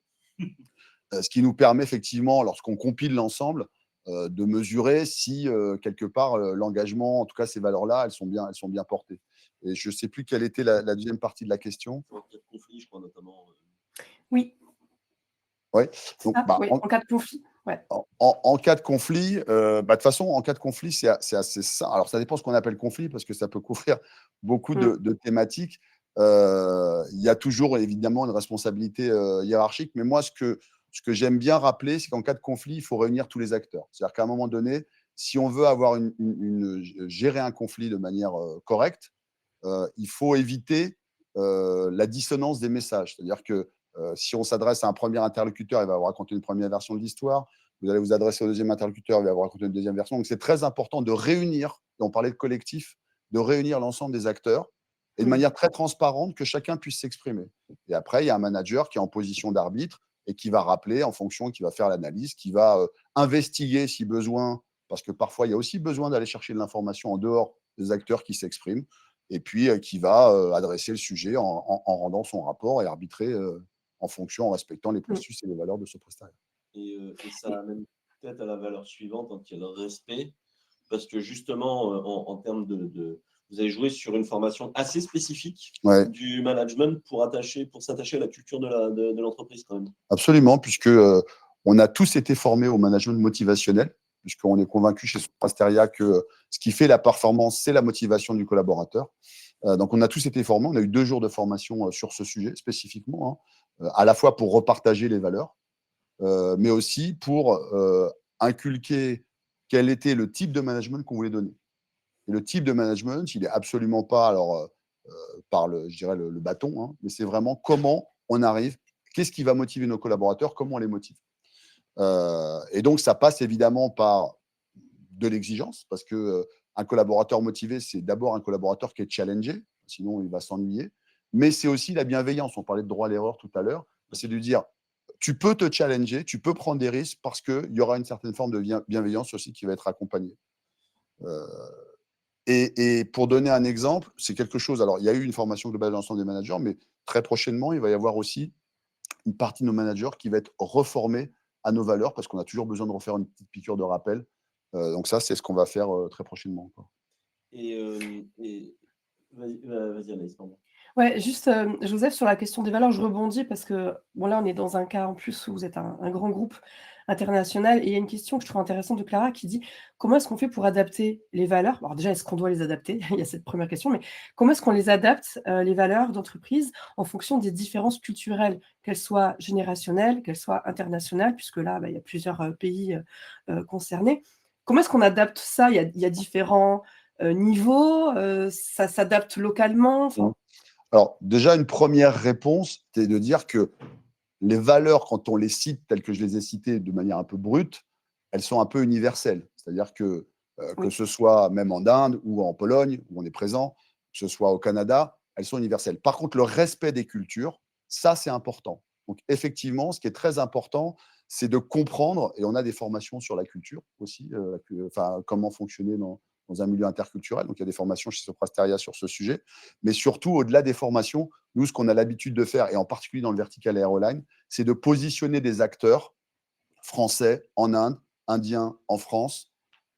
ce qui nous permet effectivement, lorsqu'on compile l'ensemble, de mesurer si, quelque part, l'engagement, en tout cas ces valeurs-là, elles sont bien portées. Et je ne sais plus quelle était la deuxième partie de la question. conflit, je crois, notamment. Oui, Ouais. Donc, ça, oui, en cas de conflit. Ouais. en cas de conflit, de toute façon, en cas de conflit, c'est assez simple. Alors, ça dépend ce qu'on appelle conflit, parce que ça peut couvrir beaucoup de thématiques. Il y a toujours évidemment une responsabilité hiérarchique, mais moi, ce que j'aime bien rappeler, c'est qu'en cas de conflit, il faut réunir tous les acteurs. C'est-à-dire qu'à un moment donné, si on veut avoir gérer un conflit de manière correcte, il faut éviter la dissonance des messages. C'est-à-dire que si on s'adresse à un premier interlocuteur, il va vous raconter une première version de l'histoire. Vous allez vous adresser au deuxième interlocuteur, il va vous raconter une deuxième version. Donc, c'est très important de réunir, et on parlait de collectif, de réunir l'ensemble des acteurs et de manière très transparente que chacun puisse s'exprimer. Et après, il y a un manager qui est en position d'arbitre et qui va rappeler en fonction, qui va faire l'analyse, qui va investiguer si besoin, parce que parfois, il y a aussi besoin d'aller chercher de l'information en dehors des acteurs qui s'expriment, et puis qui va adresser le sujet en rendant son rapport et arbitrer en fonction, en respectant les processus et les valeurs de ce prestataire. Et ça amène peut-être à la valeur suivante, hein, qui est le respect, parce que justement, en termes vous avez joué sur une formation assez spécifique du management pour s'attacher à la culture de l'entreprise quand même. Absolument, puisque on a tous été formés au management motivationnel, puisqu'on est convaincu chez Soprasteria que ce qui fait la performance, c'est la motivation du collaborateur. Donc, on a tous été formés. On a eu 2 jours de formation sur ce sujet spécifiquement, à la fois pour repartager les valeurs, mais aussi pour inculquer quel était le type de management qu'on voulait donner. Et le type de management, il n'est absolument pas par je dirais le bâton, hein, mais c'est vraiment comment on arrive, qu'est-ce qui va motiver nos collaborateurs, comment on les motive. Et donc, ça passe évidemment par de l'exigence, parce que un collaborateur motivé, c'est d'abord un collaborateur qui est challengé, sinon il va s'ennuyer. Mais c'est aussi la bienveillance. On parlait de droit à l'erreur tout à l'heure. C'est de dire, tu peux te challenger, tu peux prendre des risques parce qu'il y aura une certaine forme de bienveillance aussi qui va être accompagnée. Et pour donner un exemple, c'est quelque chose. Alors, il y a eu une formation globale de l'ensemble des managers, mais très prochainement, il va y avoir aussi une partie de nos managers qui va être reformée à nos valeurs parce qu'on a toujours besoin de refaire une petite piqûre de rappel. Donc ça, c'est ce qu'on va faire très prochainement. Et vas-y Anaïs, pardon. Ouais, juste, Joseph, sur la question des valeurs, je rebondis parce que, bon, là, on est dans un cas en plus où vous êtes un grand groupe international et il y a une question que je trouve intéressante de Clara qui dit: «Comment est-ce qu'on fait pour adapter les valeurs?» Alors déjà, est-ce qu'on doit les adapter? Il y a cette première question, mais comment est-ce qu'on les adapte, les valeurs d'entreprise en fonction des différences culturelles, qu'elles soient générationnelles, qu'elles soient internationales? Puisque là, il y a plusieurs, pays, concernés. Comment est-ce qu'on adapte ça? Il y a différents, niveaux, ça s'adapte localement? Enfin. Alors, déjà, une première réponse, c'est de dire que les valeurs, quand on les cite telles que je les ai citées de manière un peu brute, elles sont un peu universelles. C'est-à-dire que Oui. ce soit même en Inde ou en Pologne, où on est présent, que ce soit au Canada, elles sont universelles. Par contre, le respect des cultures, ça, c'est important. Donc, effectivement, ce qui est très important, c'est de comprendre, et on a des formations sur la culture aussi, comment fonctionner dans un milieu interculturel. Donc, il y a des formations chez Soprasteria sur ce sujet. Mais surtout, au-delà des formations, nous, ce qu'on a l'habitude de faire, et en particulier dans le vertical aéroline, c'est de positionner des acteurs français en Inde, indiens en France,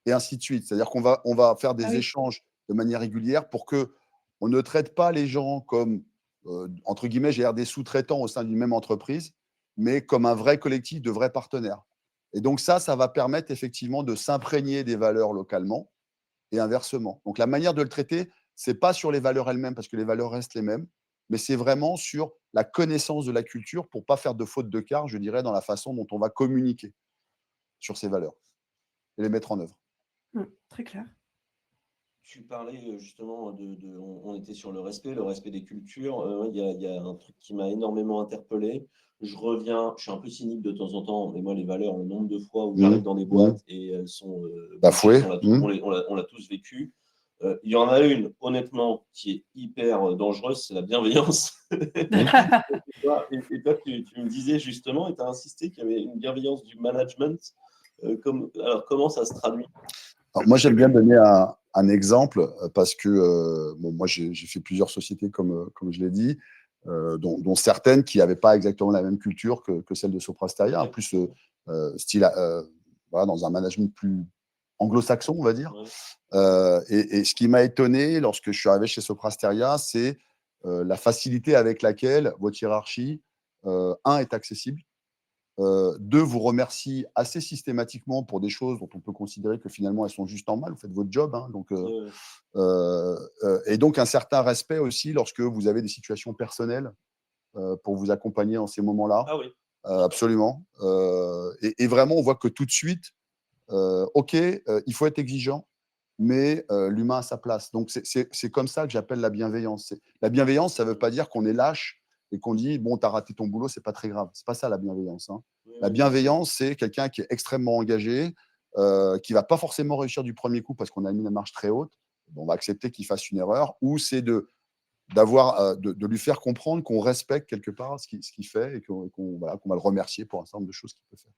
et ainsi de suite. C'est-à-dire on va faire des échanges de manière régulière pour que on ne traite pas les gens comme, entre guillemets, des sous-traitants au sein d'une même entreprise, mais comme un vrai collectif de vrais partenaires. Et donc ça va permettre effectivement de s'imprégner des valeurs localement et inversement. Donc la manière de le traiter, c'est pas sur les valeurs elles-mêmes, parce que les valeurs restent les mêmes, mais c'est vraiment sur la connaissance de la culture pour pas faire de faute de quart, je dirais, dans la façon dont on va communiquer sur ces valeurs et les mettre en œuvre. Très clair. Tu parlais justement on était sur le respect des cultures. Il y a un truc qui m'a énormément interpellé. Je suis un peu cynique de temps en temps, mais moi, les valeurs, le nombre de fois où j'arrive dans des boîtes et elles sont bafouées, on l'a tous vécu. Il y en a une, honnêtement, qui est hyper dangereuse, c'est la bienveillance. Et toi, tu me disais justement, et tu as insisté qu'il y avait une bienveillance du management. Alors, comment ça se traduit? Alors, moi, j'aime bien donner un exemple parce que moi, j'ai fait plusieurs sociétés, comme je l'ai dit, dont certaines qui n'avaient pas exactement la même culture que celle de Soprasteria, en plus style voilà, dans un management plus anglo-saxon, on va dire. Et ce qui m'a étonné lorsque je suis arrivé chez Soprasteria, c'est la facilité avec laquelle votre hiérarchie, un, est accessible, deux, vous remercie assez systématiquement pour des choses dont on peut considérer que finalement elles sont juste en mal, vous faites votre job, hein, donc, et donc un certain respect aussi lorsque vous avez des situations personnelles pour vous accompagner en ces moments-là. Ah oui. Absolument. Et vraiment, on voit que tout de suite, OK, il faut être exigeant, mais l'humain a sa place. Donc, c'est comme ça que j'appelle la bienveillance. La bienveillance, ça ne veut pas dire qu'on est lâche et qu'on dit, bon, tu as raté ton boulot, c'est pas très grave. C'est pas ça la bienveillance, hein. Oui, La oui, bien sûr. bienveillance, c'est quelqu'un qui est extrêmement engagé, qui va pas forcément réussir du premier coup parce qu'on a mis la marche très haute. Bon, on va accepter qu'il fasse une erreur, ou c'est de lui faire comprendre qu'on respecte quelque part ce qu'il fait et voilà, qu'on va le remercier pour un certain nombre de choses qu'il peut faire.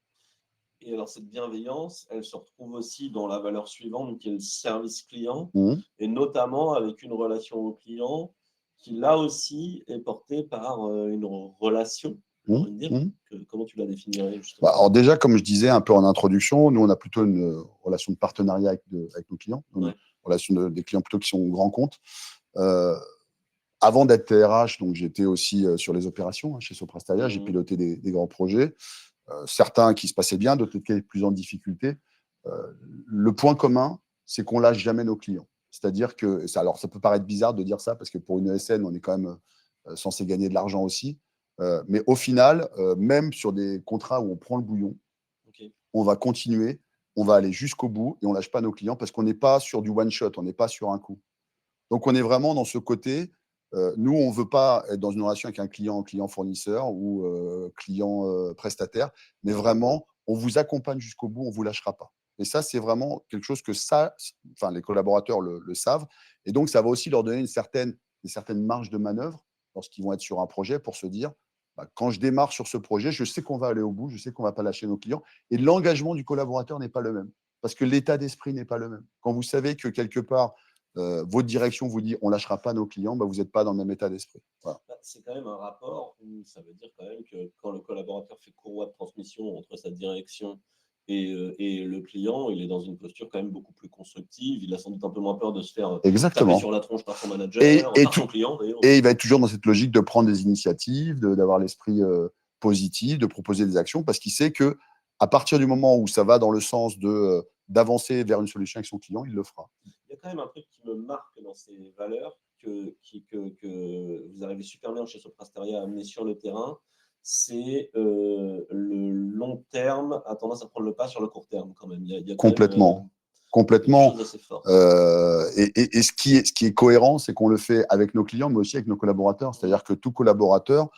Et alors, cette bienveillance, elle se retrouve aussi dans la valeur suivante, qui est le service client, Mmh. et notamment avec une relation au client qui, là aussi, est portée par une relation, j'ai envie de dire. Mmh. Comment tu la définirais, Bah, justement? alors déjà, comme je disais un peu en introduction, nous, on a plutôt une relation de partenariat avec nos clients, une Ouais. relation des clients plutôt qui sont grands comptes. Avant d'être TRH, donc j'étais aussi sur les opérations, hein, chez Soprasteria, j'ai piloté des grands projets, certains qui se passaient bien, d'autres qui étaient plus en difficulté. Le point commun, c'est qu'on lâche jamais nos clients. C'est-à-dire que, alors ça peut paraître bizarre de dire ça, parce que pour une ESN, on est quand même censé gagner de l'argent aussi. Mais au final, même sur des contrats où on prend le bouillon, Ok. on va continuer, on va aller jusqu'au bout et on ne lâche pas nos clients parce qu'on n'est pas sur du one shot, on n'est pas sur un coup. Donc on est vraiment dans ce côté. Nous, on ne veut pas être dans une relation avec un client fournisseur ou client prestataire, mais vraiment, on vous accompagne jusqu'au bout, on ne vous lâchera pas. Et ça, c'est vraiment quelque chose que les collaborateurs le savent. Et donc, ça va aussi leur donner une certaine marge de manœuvre lorsqu'ils vont être sur un projet pour se dire, bah, quand je démarre sur ce projet, je sais qu'on va aller au bout, je sais qu'on ne va pas lâcher nos clients. Et l'engagement du collaborateur n'est pas le même, parce que l'état d'esprit n'est pas le même. Quand vous savez que quelque part, votre direction vous dit on ne lâchera pas nos clients, bah, vous n'êtes pas dans le même état d'esprit. Voilà. C'est quand même un rapport où ça veut dire quand même que quand le collaborateur fait courroie de transmission entre sa direction et le client, il est dans une posture quand même beaucoup plus constructive. Il a sans doute un peu moins peur de se faire taper Exactement. sur la tronche par son Et, manager, et, par son tout, client d'ailleurs. et il va être toujours dans cette logique de prendre des initiatives, d'avoir l'esprit positif, de proposer des actions, parce qu'il sait que à partir du moment où ça va dans le sens d'avancer vers une solution avec son client, il le fera. Il y a quand même un truc qui me marque dans ces valeurs que vous arrivez super bien chez Soprasteria à amener sur le terrain, c'est le long terme a tendance à prendre le pas sur le court terme quand même. Il y a quand Complètement. même Complètement. quelque chose d'assez fort. Et ce qui est cohérent, c'est qu'on le fait avec nos clients, mais aussi avec nos collaborateurs. C'est-à-dire que tout collaborateur,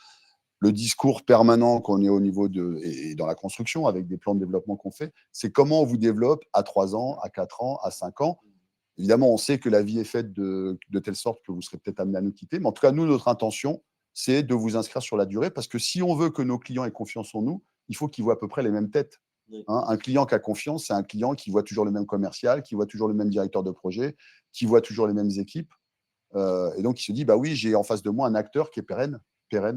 le discours permanent qu'on est au niveau et dans la construction, avec des plans de développement qu'on fait, c'est comment on vous développe à 3 ans, à 4 ans, à 5 ans. Évidemment, on sait que la vie est faite de telle sorte que vous serez peut-être amené à nous quitter. Mais en tout cas, nous, notre intention, c'est de vous inscrire sur la durée, parce que si on veut que nos clients aient confiance en nous, il faut qu'ils voient à peu près les mêmes têtes. Hein, un client qui a confiance, c'est un client qui voit toujours le même commercial, qui voit toujours le même directeur de projet, qui voit toujours les mêmes équipes. Et donc, il se dit, bah oui, j'ai en face de moi un acteur qui est pérenne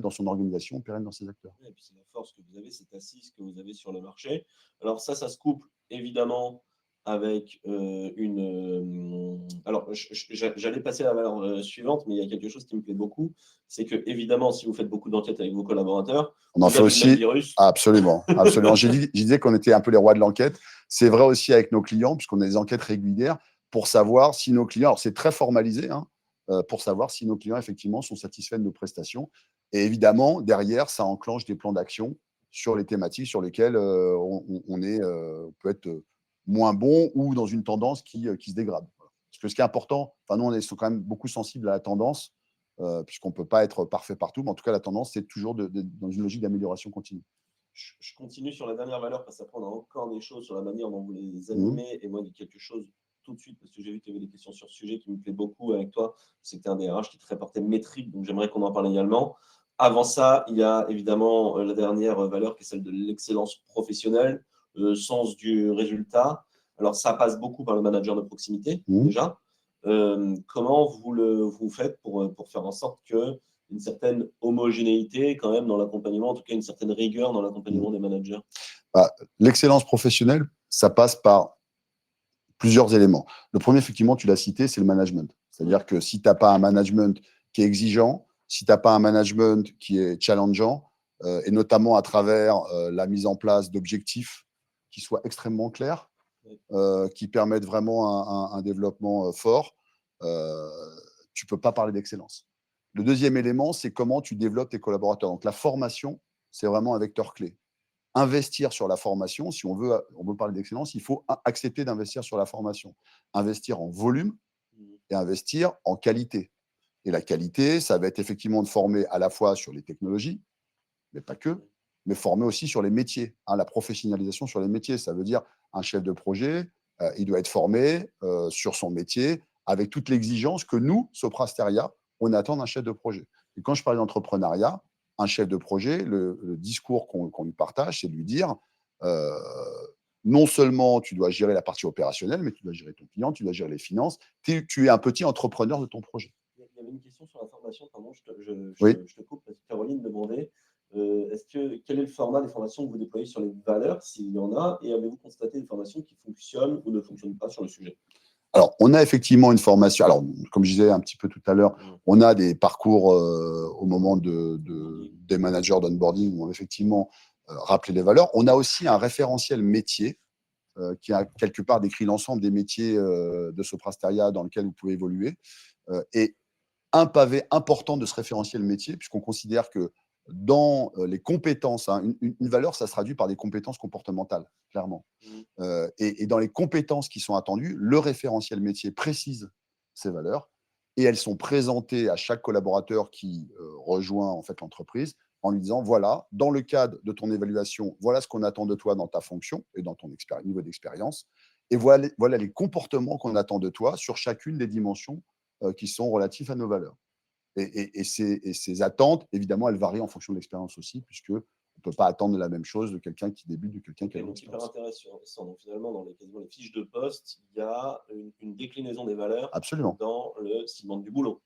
dans son organisation, pérenne dans ses acteurs. Et puis c'est la force que vous avez, cette assise que vous avez sur le marché. Alors ça se couple évidemment avec alors, j'allais passer à la valeur suivante, mais il y a quelque chose qui me plaît beaucoup, c'est que évidemment, si vous faites beaucoup d'enquêtes avec vos collaborateurs, on en fait avez le même aussi. virus. Absolument, absolument. Je disais qu'on était un peu les rois de l'enquête. C'est vrai aussi avec nos clients, puisqu'on a des enquêtes régulières pour savoir si nos clients, alors c'est très formalisé, hein, pour savoir si nos clients effectivement sont satisfaits de nos prestations. Et évidemment, derrière, ça enclenche des plans d'action sur les thématiques sur lesquelles on peut être moins bon ou dans une tendance qui se dégrade. Parce que ce qui est important, nous, on est quand même beaucoup sensibles à la tendance, puisqu'on ne peut pas être parfait partout, mais en tout cas, la tendance, c'est toujours dans une logique d'amélioration continue. Je continue sur la dernière valeur, parce qu'après, on a encore des choses sur la manière dont vous les Mmh. animez. Et moi, il y a quelque chose tout de suite, parce que j'ai vu qu'il y avait des questions sur ce sujet qui me plaît beaucoup avec toi. C'était un DRH qui est très porté métrique, donc j'aimerais qu'on en parle également. Avant ça, il y a évidemment la dernière valeur qui est celle de l'excellence professionnelle, le sens du résultat. Alors, ça passe beaucoup par le manager de proximité, déjà. Comment vous faites pour faire en sorte que une certaine homogénéité quand même dans l'accompagnement, en tout cas une certaine rigueur dans l'accompagnement des managers? L'excellence professionnelle, ça passe par plusieurs éléments. Le premier, effectivement, tu l'as cité, c'est le management. C'est-à-dire que si tu n'as pas un management qui est exigeant, si tu n'as pas un management qui est challengeant, et notamment à travers la mise en place d'objectifs qui soient extrêmement clairs, qui permettent vraiment un développement fort, tu ne peux pas parler d'excellence. Le deuxième élément, c'est comment tu développes tes collaborateurs. Donc la formation, c'est vraiment un vecteur clé. Investir sur la formation, si on veut parler d'excellence, il faut accepter d'investir sur la formation. Investir en volume et investir en qualité. Et la qualité, ça va être effectivement de former à la fois sur les technologies, mais pas que, mais former aussi sur les métiers, la professionnalisation sur les métiers. Ça veut dire un chef de projet, il doit être formé sur son métier avec toute l'exigence que nous, Soprasteria, on attend d'un chef de projet. Et quand je parle d'entrepreneuriat, un chef de projet, le discours qu'on lui partage, c'est de lui dire non seulement tu dois gérer la partie opérationnelle, mais tu dois gérer ton client, tu dois gérer les finances. Tu es un petit entrepreneur de ton projet. Il y avait une question sur la formation, pardon, Oui. je te coupe, parce que Caroline demandait quel est le format des formations que vous déployez sur les valeurs, s'il y en a, et avez-vous constaté des formations qui fonctionnent ou ne fonctionnent pas sur le sujet? Alors, on a effectivement une formation. Alors, comme je disais un petit peu tout à l'heure, on a des parcours au moment des managers d'onboarding où on a effectivement rappelé les valeurs. On a aussi un référentiel métier qui a quelque part décrit l'ensemble des métiers de Soprasteria dans lesquels vous pouvez évoluer. Et un pavé important de ce référentiel métier, puisqu'on considère que dans les compétences, une valeur, ça se traduit par des compétences comportementales, clairement. Et dans les compétences qui sont attendues, le référentiel métier précise ces valeurs et elles sont présentées à chaque collaborateur qui rejoint en fait l'entreprise en lui disant voilà, dans le cadre de ton évaluation, voilà ce qu'on attend de toi dans ta fonction et dans ton niveau d'expérience, et voilà les comportements qu'on attend de toi sur chacune des dimensions qui sont relatifs à nos valeurs. Et ces attentes, évidemment, elles varient en fonction de l'expérience aussi, puisque on ne peut pas attendre la même chose de quelqu'un qui débute, de quelqu'un qui a une expérience. Hyper intéressant. Donc finalement, dans les fiches de poste, il y a une déclinaison des valeurs. Absolument. Dans le ciment du boulot.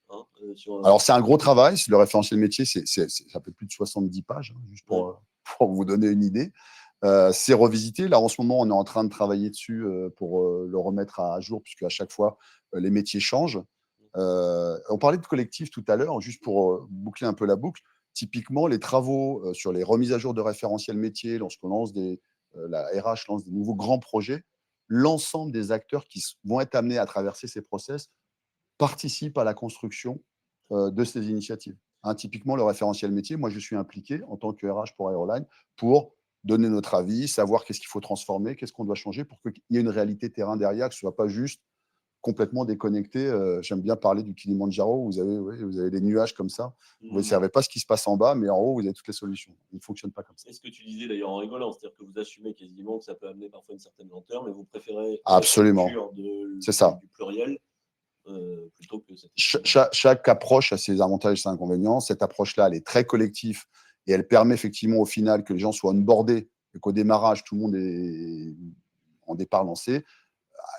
Alors, c'est un gros travail. Le référentiel métier, ça fait plus de 70 pages, juste pour vous donner une idée. C'est revisité. Là, en ce moment, on est en train de travailler dessus pour le remettre à jour, puisque à chaque fois, les métiers changent. On parlait de collectif tout à l'heure, juste pour boucler un peu la boucle. Typiquement, les travaux sur les remises à jour de référentiels métiers, lorsqu'on lance la RH lance des nouveaux grands projets, l'ensemble des acteurs qui vont être amenés à traverser ces process participent à la construction de ces initiatives. Typiquement, le référentiel métier, moi, je suis impliqué en tant que RH pour Aeroline pour donner notre avis, savoir qu'est-ce qu'il faut transformer, qu'est-ce qu'on doit changer pour qu'il y ait une réalité terrain derrière, que ce ne soit pas juste complètement déconnecté. J'aime bien parler du Kilimanjaro. Vous avez des nuages comme ça. Vous ne savez pas ce qui se passe en bas, mais en haut, vous avez toutes les solutions. Il ne fonctionne pas comme ça. C'est ce que tu disais d'ailleurs en rigolant, c'est-à-dire que vous assumez quasiment que ça peut amener parfois une certaine lenteur, mais vous préférez absolument c'est ça. Du pluriel plutôt que cette... Chaque approche a ses avantages et ses inconvénients. Cette approche-là, elle est très collective et elle permet effectivement au final que les gens soient onboardés et qu'au démarrage, tout le monde est en départ lancé.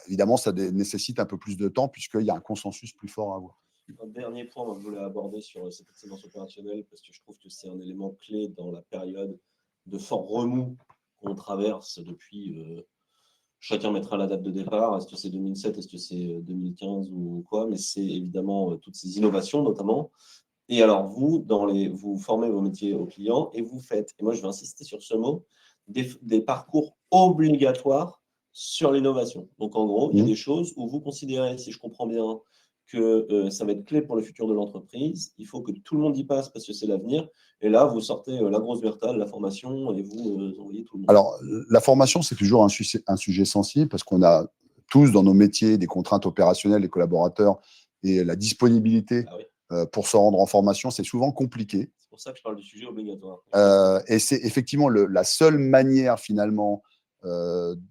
Évidemment, ça nécessite un peu plus de temps puisqu'il y a un consensus plus fort à avoir. Un dernier point que je voulais aborder sur cette excellence opérationnelle, parce que je trouve que c'est un élément clé dans la période de fort remous qu'on traverse depuis. Chacun mettra la date de départ. Est-ce que c'est 2007, est-ce que c'est 2015 ou quoi? Mais c'est évidemment toutes ces innovations notamment. Et alors, vous formez vos métiers aux clients et vous faites, et moi je vais insister sur ce mot, des parcours obligatoires sur l'innovation. Donc en gros, il y a des choses où vous considérez, si je comprends bien, que ça va être clé pour le futur de l'entreprise. Il faut que tout le monde y passe parce que c'est l'avenir. Et là, vous sortez la grosse vertale, la formation, et vous envoyez tout le monde. Alors, la formation, c'est toujours un sujet sensible parce qu'on a tous dans nos métiers des contraintes opérationnelles, les collaborateurs, et la disponibilité pour se rendre en formation, c'est souvent compliqué. C'est pour ça que je parle du sujet obligatoire. Et c'est effectivement la seule manière, finalement,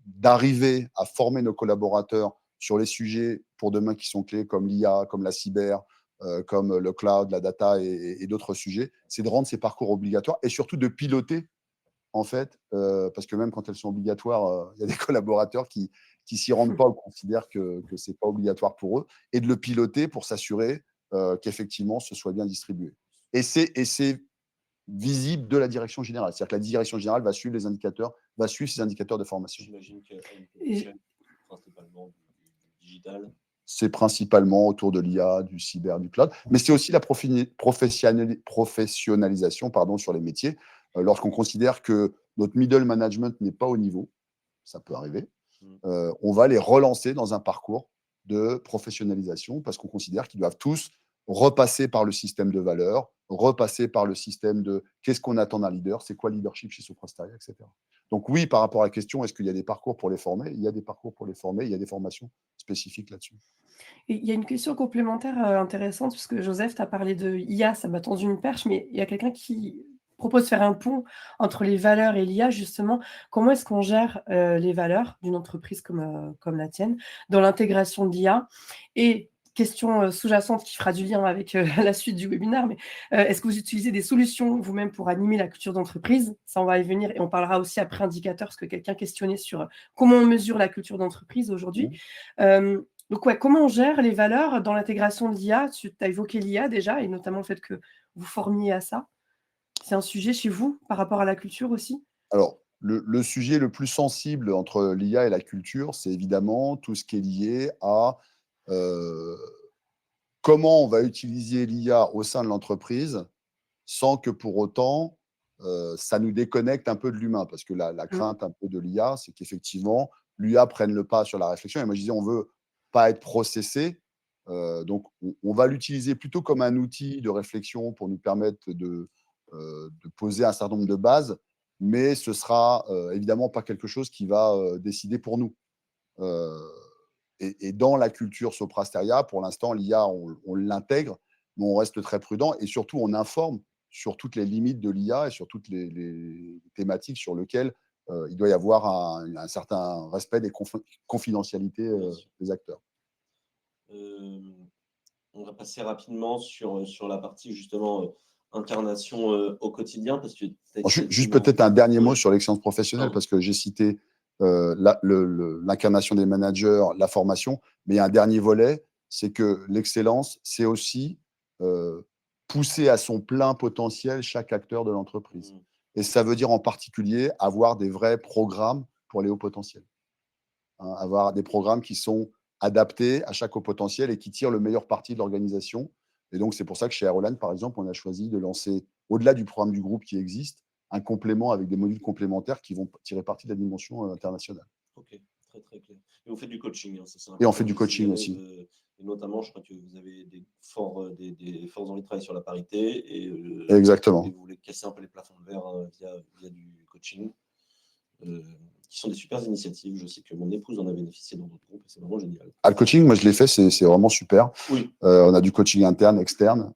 d'arriver à former nos collaborateurs sur les sujets pour demain qui sont clés, comme l'IA, comme la cyber, comme le cloud, la data et d'autres sujets, c'est de rendre ces parcours obligatoires et surtout de piloter, en fait, parce que même quand elles sont obligatoires, il y a des collaborateurs qui s'y rendent pas ou considèrent que ce n'est pas obligatoire pour eux, et de le piloter pour s'assurer qu'effectivement, ce soit bien distribué. Et c'est visible de la direction générale. C'est-à-dire que la direction générale va suivre ces indicateurs de formation. J'imagine qu'il y a une position principalement du digital. c'est principalement autour de l'IA, du cyber, du cloud, mais c'est aussi la professionnalisation sur les métiers. Lorsqu'on considère que notre middle management n'est pas au niveau, ça peut arriver, on va les relancer dans un parcours de professionnalisation parce qu'on considère qu'ils doivent tous repasser par le système de valeurs, repasser par le système de qu'est-ce qu'on attend d'un leader, c'est quoi le leadership chez Sopra Steria, etc. Donc oui, par rapport à la question, est-ce qu'il y a des parcours pour les former? Il y a des parcours pour les former, il y a des formations spécifiques là-dessus. Et il y a une question complémentaire, intéressante, puisque Joseph, tu as parlé de IA, ça m'a tendu une perche, mais il y a quelqu'un qui propose de faire un pont entre les valeurs et l'IA, justement. Comment est-ce qu'on gère, les valeurs d'une entreprise comme la tienne dans l'intégration de l'IA? Et question, sous-jacente qui fera du lien avec, la suite du webinaire, mais, est-ce que vous utilisez des solutions vous-même pour animer la culture d'entreprise? Ça, on va y venir et on parlera aussi après indicateurs, parce que quelqu'un questionnait sur, comment on mesure la culture d'entreprise aujourd'hui. Donc ouais, comment on gère les valeurs dans l'intégration de l'IA? Tu as évoqué l'IA déjà et notamment le fait que vous formiez à ça. C'est un sujet chez vous par rapport à la culture aussi? Alors, le sujet le plus sensible entre l'IA et la culture, c'est évidemment tout ce qui est lié à comment on va utiliser l'IA au sein de l'entreprise sans que pour autant, ça nous déconnecte un peu de l'humain. Parce que la Mmh. crainte un peu de l'IA, c'est qu'effectivement, l'IA prenne le pas sur la réflexion. Et moi, je disais, on veut pas être processé. Donc, on va l'utiliser plutôt comme un outil de réflexion pour nous permettre de poser un certain nombre de bases, mais ce sera évidemment pas quelque chose qui va décider pour nous. Heu et dans la culture Sopra Steria, pour l'instant, l'IA, on l'intègre, mais on reste très prudent et surtout, on informe sur toutes les limites de l'IA et sur toutes les thématiques sur lesquelles il doit y avoir un certain respect des confidentialités des acteurs. Euh, on va passer rapidement sur la partie justement incarnation au quotidien parce que Juste peut-être un dernier mot Ouais. sur l'excellence professionnelle, Pardon. parce que j'ai cité l'incarnation des managers, la formation, mais il y a un dernier volet, c'est que l'excellence, c'est aussi pousser à son plein potentiel chaque acteur de l'entreprise. Mm. Et ça veut dire en particulier avoir des vrais programmes pour les hauts potentiels. Hein, avoir des programmes qui sont adaptés à chaque haut potentiel et qui tirent le meilleur parti de l'organisation. Et donc, c'est pour ça que chez Aerolan, par exemple, on a choisi de lancer, au-delà du programme du groupe qui existe, un complément avec des modules complémentaires qui vont tirer parti de la dimension internationale. Ok, très très clair. Et vous faites du coaching, hein, ça c'est Et on important fait de du préciser, coaching aussi. et notamment, je crois que vous avez des fortes envies de travailler sur la parité et Exactement. vous voulez casser un peu les plafonds de verre via du coaching, qui sont des super initiatives. Je sais que mon épouse en a bénéficié dans d'autres groupes et c'est vraiment génial. Ah, le coaching, moi je l'ai fait, c'est vraiment super. Oui. On a du coaching interne, externe,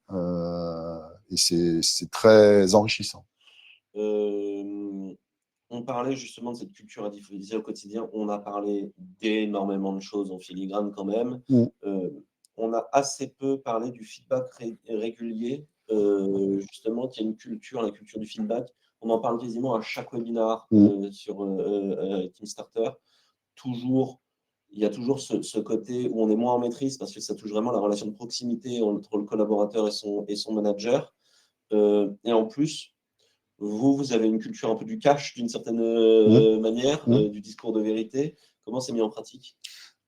et c'est très enrichissant. On parlait justement de cette culture à diffuser au quotidien. On a parlé d'énormément de choses en filigrane quand même. Mm. On a assez peu parlé du feedback régulier, justement, qu'il y a une culture, la culture du feedback. On en parle quasiment à chaque webinar sur TeamStarter. Il y a toujours ce côté où on est moins en maîtrise parce que ça touche vraiment la relation de proximité entre le collaborateur et son manager. Et en plus, vous avez une culture un peu du cash d'une certaine manière, du discours de vérité. Comment c'est mis en pratique?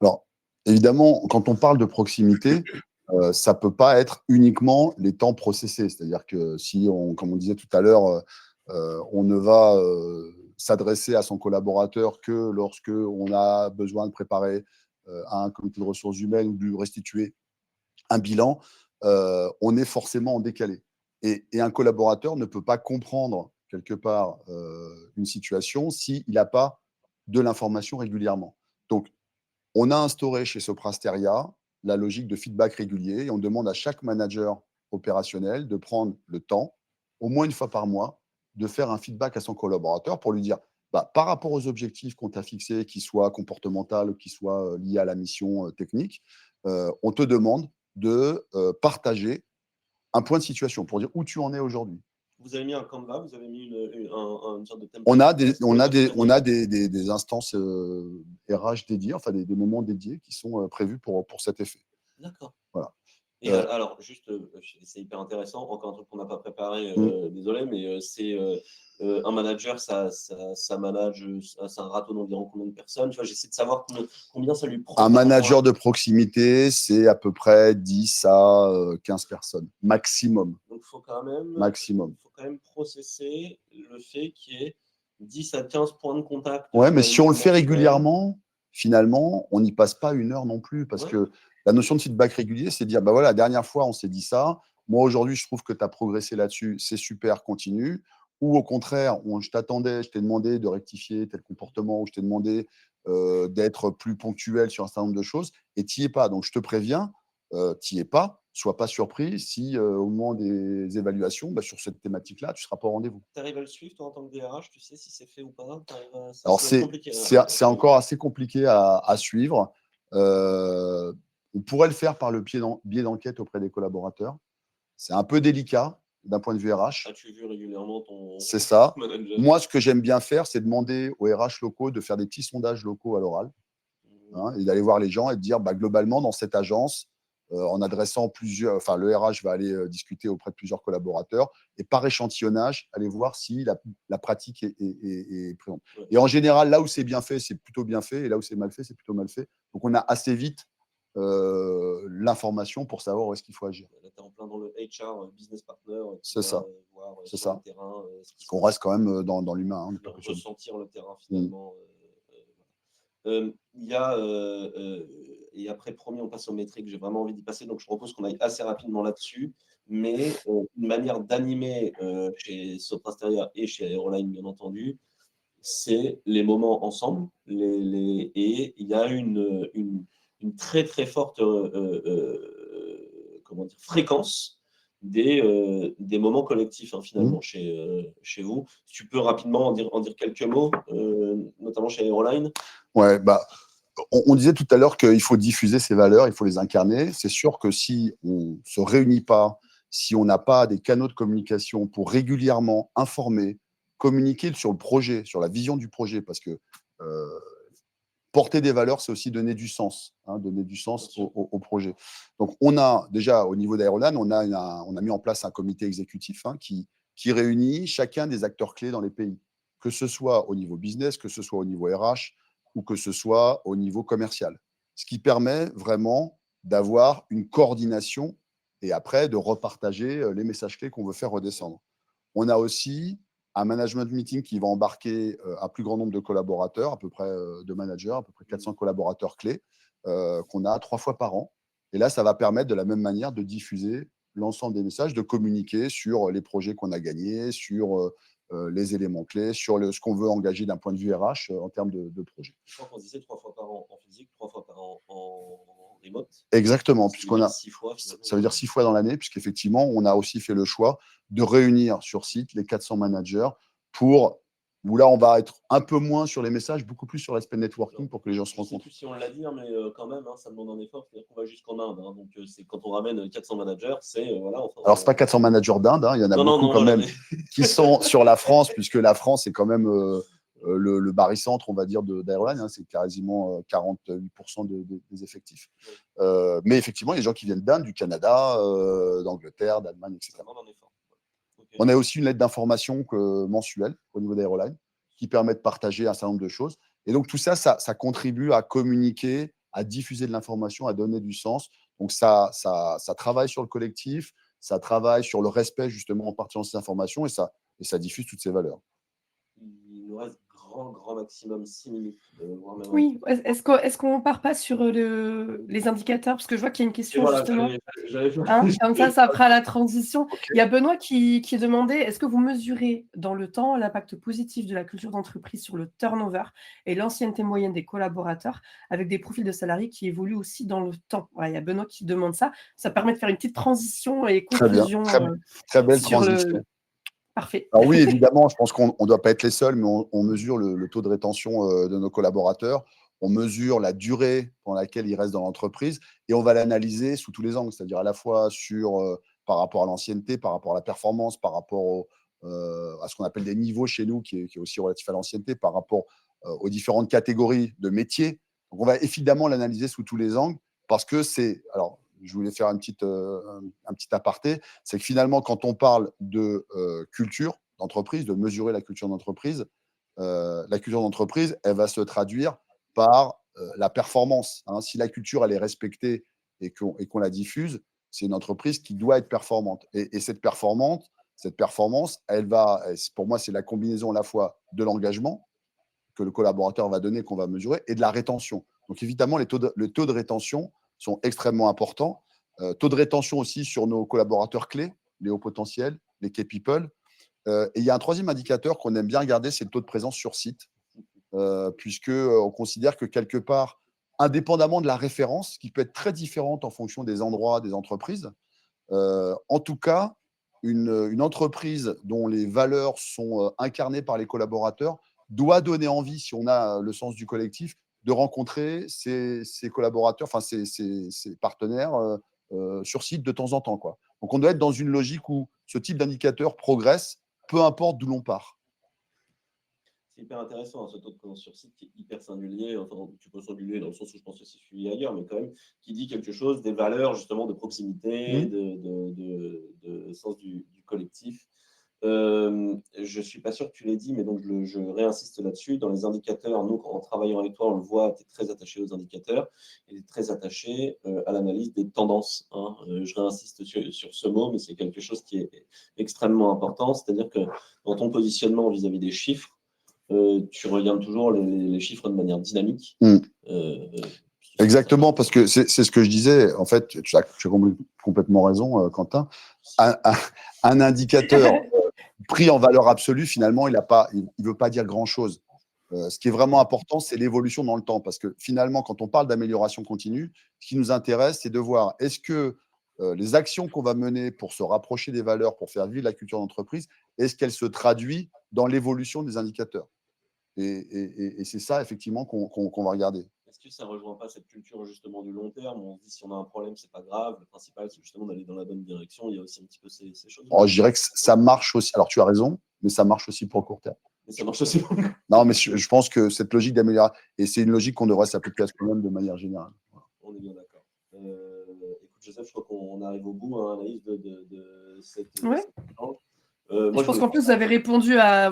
Alors, évidemment, quand on parle de proximité, ça ne peut pas être uniquement les temps processés. C'est-à-dire que si, comme on disait tout à l'heure, on ne va s'adresser à son collaborateur que lorsque on a besoin de préparer un comité de ressources humaines ou de lui restituer un bilan, on est forcément en décalé. Et un collaborateur ne peut pas comprendre quelque part une situation s'il n'a pas de l'information régulièrement. Donc, on a instauré chez Sopra Steria la logique de feedback régulier et on demande à chaque manager opérationnel de prendre le temps, au moins une fois par mois, de faire un feedback à son collaborateur pour lui dire, bah, par rapport aux objectifs qu'on t'a fixés, qu'ils soient comportementaux ou qu'ils soient liés à la mission technique, on te demande de partager un point de situation pour dire où tu en es aujourd'hui. Vous avez mis un Canva, vous avez mis une sorte de template. On a des instances RH dédiées, enfin des moments dédiés qui sont prévus pour cet effet. D'accord. Voilà. Et alors, juste, c'est hyper intéressant. Encore un truc qu'on n'a pas préparé, désolé, mais c'est un manager, ça manage, c'est un râteau d'environ combien de personnes? Tu vois, j'essaie de savoir combien ça lui prend Un par manager mois. de proximité, c'est à peu près 10 à 15 personnes, maximum. Donc, Maximum. faut quand même processer le fait qu'il y ait 10 à 15 points de contact. Ouais, mais si on le fait mensuels. régulièrement, finalement, on n'y passe pas 1 heure non plus. Parce Ouais. que la notion de feedback régulier, c'est de dire, bah voilà, la dernière fois, on s'est dit ça. Moi, aujourd'hui, je trouve que tu as progressé là-dessus. C'est super, continue. Ou au contraire, je t'attendais, je t'ai demandé de rectifier tel comportement, ou je t'ai demandé d'être plus ponctuel sur un certain nombre de choses, et tu n'y es pas. Donc, je te préviens, tu n'y es pas. Sois pas surpris si au moment des évaluations, bah, sur cette thématique-là, tu ne seras pas au rendez-vous. Tu arrives à le suivre, toi, en tant que DRH, tu sais si c'est fait ou pas? Alors, Ça doit être compliqué. c'est encore assez compliqué à suivre. On pourrait le faire par le biais d'enquête auprès des collaborateurs. C'est un peu délicat d'un point de vue RH. As-tu vu régulièrement ton C'est ça. manager? Moi, ce que j'aime bien faire, c'est demander aux RH locaux de faire des petits sondages locaux à l'oral, et d'aller voir les gens et de dire, bah, globalement, dans cette agence, en adressant plusieurs, enfin, le RH va aller discuter auprès de plusieurs collaborateurs et par échantillonnage, aller voir si la pratique est présente. Ouais. Et en général, là où c'est bien fait, c'est plutôt bien fait, et là où c'est mal fait, c'est plutôt mal fait. Donc, on a assez vite l'information pour savoir où est-ce qu'il faut agir. Là, tu es en plein dans le HR, business partner, qui C'est va ça. voir C'est sur ça. le terrain ce qui Parce qu'on reste quand même dans l'humain. On n'est pas que sur- ressentir le terrain finalement. Il y a, et après, promis, on passe aux métriques. J'ai vraiment envie d'y passer, donc je propose qu'on aille assez rapidement là-dessus. Mais une manière d'animer chez Soprasteria et chez Aeroline, bien entendu, c'est les moments ensemble. Et il y a une très très forte comment dire, fréquence des moments collectifs finalement chez vous. Si tu peux rapidement en dire quelques mots, notamment chez Aeroline. Ouais, bah, on disait tout à l'heure qu'il faut diffuser ces valeurs, il faut les incarner. C'est sûr que si on ne se réunit pas, si on n'a pas des canaux de communication pour régulièrement informer, communiquer sur le projet, sur la vision du projet, parce que porter des valeurs, c'est aussi donner du sens, donner du sens au projet. Donc, on a déjà, au niveau d'Aerolan, on a mis en place un comité exécutif qui réunit chacun des acteurs clés dans les pays, que ce soit au niveau business, que ce soit au niveau RH ou que ce soit au niveau commercial. Ce qui permet vraiment d'avoir une coordination et après de repartager les messages clés qu'on veut faire redescendre. On a aussi un management meeting qui va embarquer un plus grand nombre de collaborateurs, à peu près de managers, à peu près 400 collaborateurs clés, qu'on a 3 fois par an. Et là, ça va permettre de la même manière de diffuser l'ensemble des messages, de communiquer sur les projets qu'on a gagnés, sur les éléments clés, sur ce qu'on veut engager d'un point de vue RH en termes de projet. Je crois qu'on disait 3 fois par an en physique, 3 fois par an en remote. Exactement, puisqu'on a 6 fois. Ça veut dire 6 fois dans l'année, puisqu'effectivement, on a aussi fait le choix de réunir sur site les 400 managers où là, on va être un peu moins sur les messages, beaucoup plus sur l'aspect networking pour que les gens se rencontrent. Je ne sais plus si on l'a dit, mais quand même, ça demande un effort. C'est-à-dire qu'on va jusqu'en Inde. Donc, c'est quand on ramène 400 managers, c'est voilà. Alors, ce n'est pas 400 managers d'Inde, il y en a beaucoup quand même qui sont sur la France, puisque la France est quand même le barycentre, on va dire, d'Aeroline. C'est quasiment 48% des effectifs. Mais effectivement, il y a des gens qui viennent d'Inde, du Canada, d'Angleterre, d'Allemagne, etc. On a aussi une lettre d'information mensuelle au niveau d'Aeroline qui permet de partager un certain nombre de choses. Et donc, tout ça, ça contribue à communiquer, à diffuser de l'information, à donner du sens. Donc, ça travaille sur le collectif, ça travaille sur le respect, justement, en partant de ces informations, et ça diffuse toutes ces valeurs. Il nous reste grand maximum 6 minutes. Oui, est-ce qu'on ne part pas sur les indicateurs? Parce que je vois qu'il y a une question justement. Comme ça fera la transition. Okay. Il y a Benoît qui demandait, est-ce que vous mesurez dans le temps l'impact positif de la culture d'entreprise sur le turnover et l'ancienneté moyenne des collaborateurs avec des profils de salariés qui évoluent aussi dans le temps? Voilà, il y a Benoît qui demande ça. Ça permet de faire une petite transition et conclusion. Très belle transition. Parfait. Alors oui, évidemment, je pense qu'on ne doit pas être les seuls, mais on mesure le taux de rétention de nos collaborateurs, on mesure la durée pendant laquelle ils restent dans l'entreprise et on va l'analyser sous tous les angles, c'est-à-dire à la fois par rapport à l'ancienneté, par rapport à la performance, par rapport à ce qu'on appelle des niveaux chez nous, qui est aussi relatif à l'ancienneté, par rapport aux différentes catégories de métiers. Donc on va évidemment l'analyser sous tous les angles parce que je voulais faire un petit aparté, c'est que finalement, quand on parle de culture d'entreprise, de mesurer la culture d'entreprise, elle va se traduire par la performance. Hein. Si la culture, elle est respectée et qu'on la diffuse, c'est une entreprise qui doit être performante. Et cette performance, pour moi, c'est la combinaison à la fois de l'engagement que le collaborateur va donner, qu'on va mesurer, et de la rétention. Donc évidemment, le taux de rétention sont extrêmement importants. Taux de rétention aussi sur nos collaborateurs clés, les hauts potentiels, les key people. Et il y a un troisième indicateur qu'on aime bien regarder, c'est le taux de présence sur site, puisqu'on considère que quelque part, indépendamment de la référence, qui peut être très différente en fonction des endroits, des entreprises, en tout cas, une entreprise dont les valeurs sont incarnées par les collaborateurs doit donner envie, si on a le sens du collectif, de rencontrer ses collaborateurs, enfin ses partenaires sur site de temps en temps, quoi. Donc, on doit être dans une logique où ce type d'indicateur progresse, peu importe d'où l'on part. C'est hyper intéressant, ce taux de présence sur site qui est hyper singulier, enfin, tu peux singulier dans le sens où je pense que c'est suivi ailleurs, mais quand même, qui dit quelque chose des valeurs justement de proximité, de sens du collectif. Je ne suis pas sûr que tu l'aies dit, mais donc je réinsiste là-dessus. Dans les indicateurs, nous, en travaillant avec toi, on le voit, tu es très attaché aux indicateurs et très attaché à l'analyse des tendances. Hein. Je réinsiste sur ce mot, mais c'est quelque chose qui est extrêmement important. C'est-à-dire que dans ton positionnement vis-à-vis des chiffres, tu regardes toujours les chiffres de manière dynamique. Exactement, parce que c'est ce que je disais. En fait, tu as complètement raison, Quentin. Un indicateur pris en valeur absolue, finalement, il ne veut pas dire grand-chose. Ce qui est vraiment important, c'est l'évolution dans le temps. Parce que finalement, quand on parle d'amélioration continue, ce qui nous intéresse, c'est de voir est-ce que les actions qu'on va mener pour se rapprocher des valeurs, pour faire vivre la culture d'entreprise, est-ce qu'elle se traduit dans l'évolution des indicateurs ? Et c'est ça, effectivement, qu'on va regarder. Est-ce que ça ne rejoint pas cette culture justement du long terme où on se dit si on a un problème, c'est pas grave, le principal, c'est justement d'aller dans la bonne direction. Il y a aussi un petit peu ces choses. Je dirais que ça marche aussi. Alors, tu as raison, mais ça marche aussi pour le court terme. Mais ça marche aussi pour le Non, mais je pense que cette logique d'amélioration, et c'est une logique qu'on devrait s'appliquer à soi-même de manière générale. On est bien d'accord. Écoute, Joseph, je crois qu'on arrive au bout, hein, Anaïs, de cette je pense qu'en plus, vous avez répondu à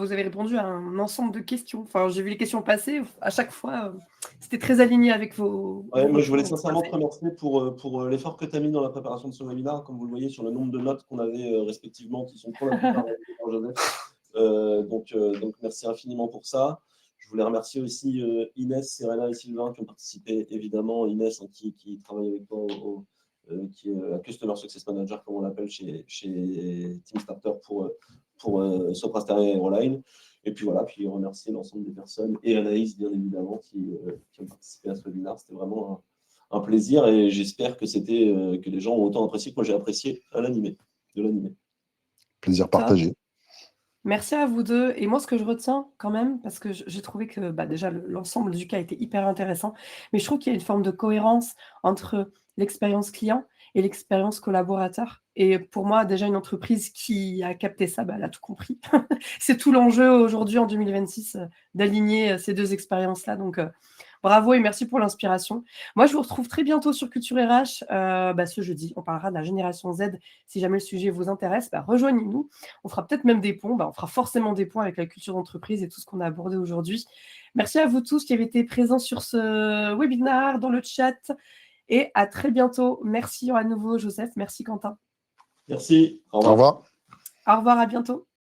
un ensemble de questions. Enfin, j'ai vu les questions passer. À chaque fois, c'était très aligné avec vos... moi, je voulais sincèrement te remercier pour l'effort que tu as mis dans la préparation de ce webinaire. Comme vous le voyez, sur le nombre de notes qu'on avait respectivement, qui sont pour la plupart par Joseph. Donc, merci infiniment pour ça. Je voulais remercier aussi Inès, Serena et Sylvain qui ont participé, évidemment. Inès, hein, qui travaille avec toi, qui est la Customer Success Manager, comme on l'appelle chez TeamStarter pour Soprasteria et Aeroline. Et puis voilà, puis remercier l'ensemble des personnes et Anaïs, bien évidemment, qui ont participé à ce webinaire. C'était vraiment un plaisir et j'espère que les gens ont autant apprécié que moi j'ai apprécié de l'animer. Plaisir partagé. Merci à vous deux. Et moi, ce que je retiens quand même, parce que j'ai trouvé que déjà l'ensemble du cas était hyper intéressant, mais je trouve qu'il y a une forme de cohérence entre l'expérience client et l'expérience collaborateur. Et pour moi, déjà, une entreprise qui a capté ça, elle a tout compris. C'est tout l'enjeu aujourd'hui, en 2026, d'aligner ces deux expériences-là. Donc, bravo et merci pour l'inspiration. Moi, je vous retrouve très bientôt sur Culture RH. Ce jeudi, on parlera de la génération Z. Si jamais le sujet vous intéresse, rejoignez-nous. On fera peut-être même des ponts. On fera forcément des ponts avec la culture d'entreprise et tout ce qu'on a abordé aujourd'hui. Merci à vous tous qui avez été présents sur ce webinaire, dans le chat. Et à très bientôt. Merci à nouveau, Joseph. Merci, Quentin. Merci. Au revoir. Au revoir, à bientôt.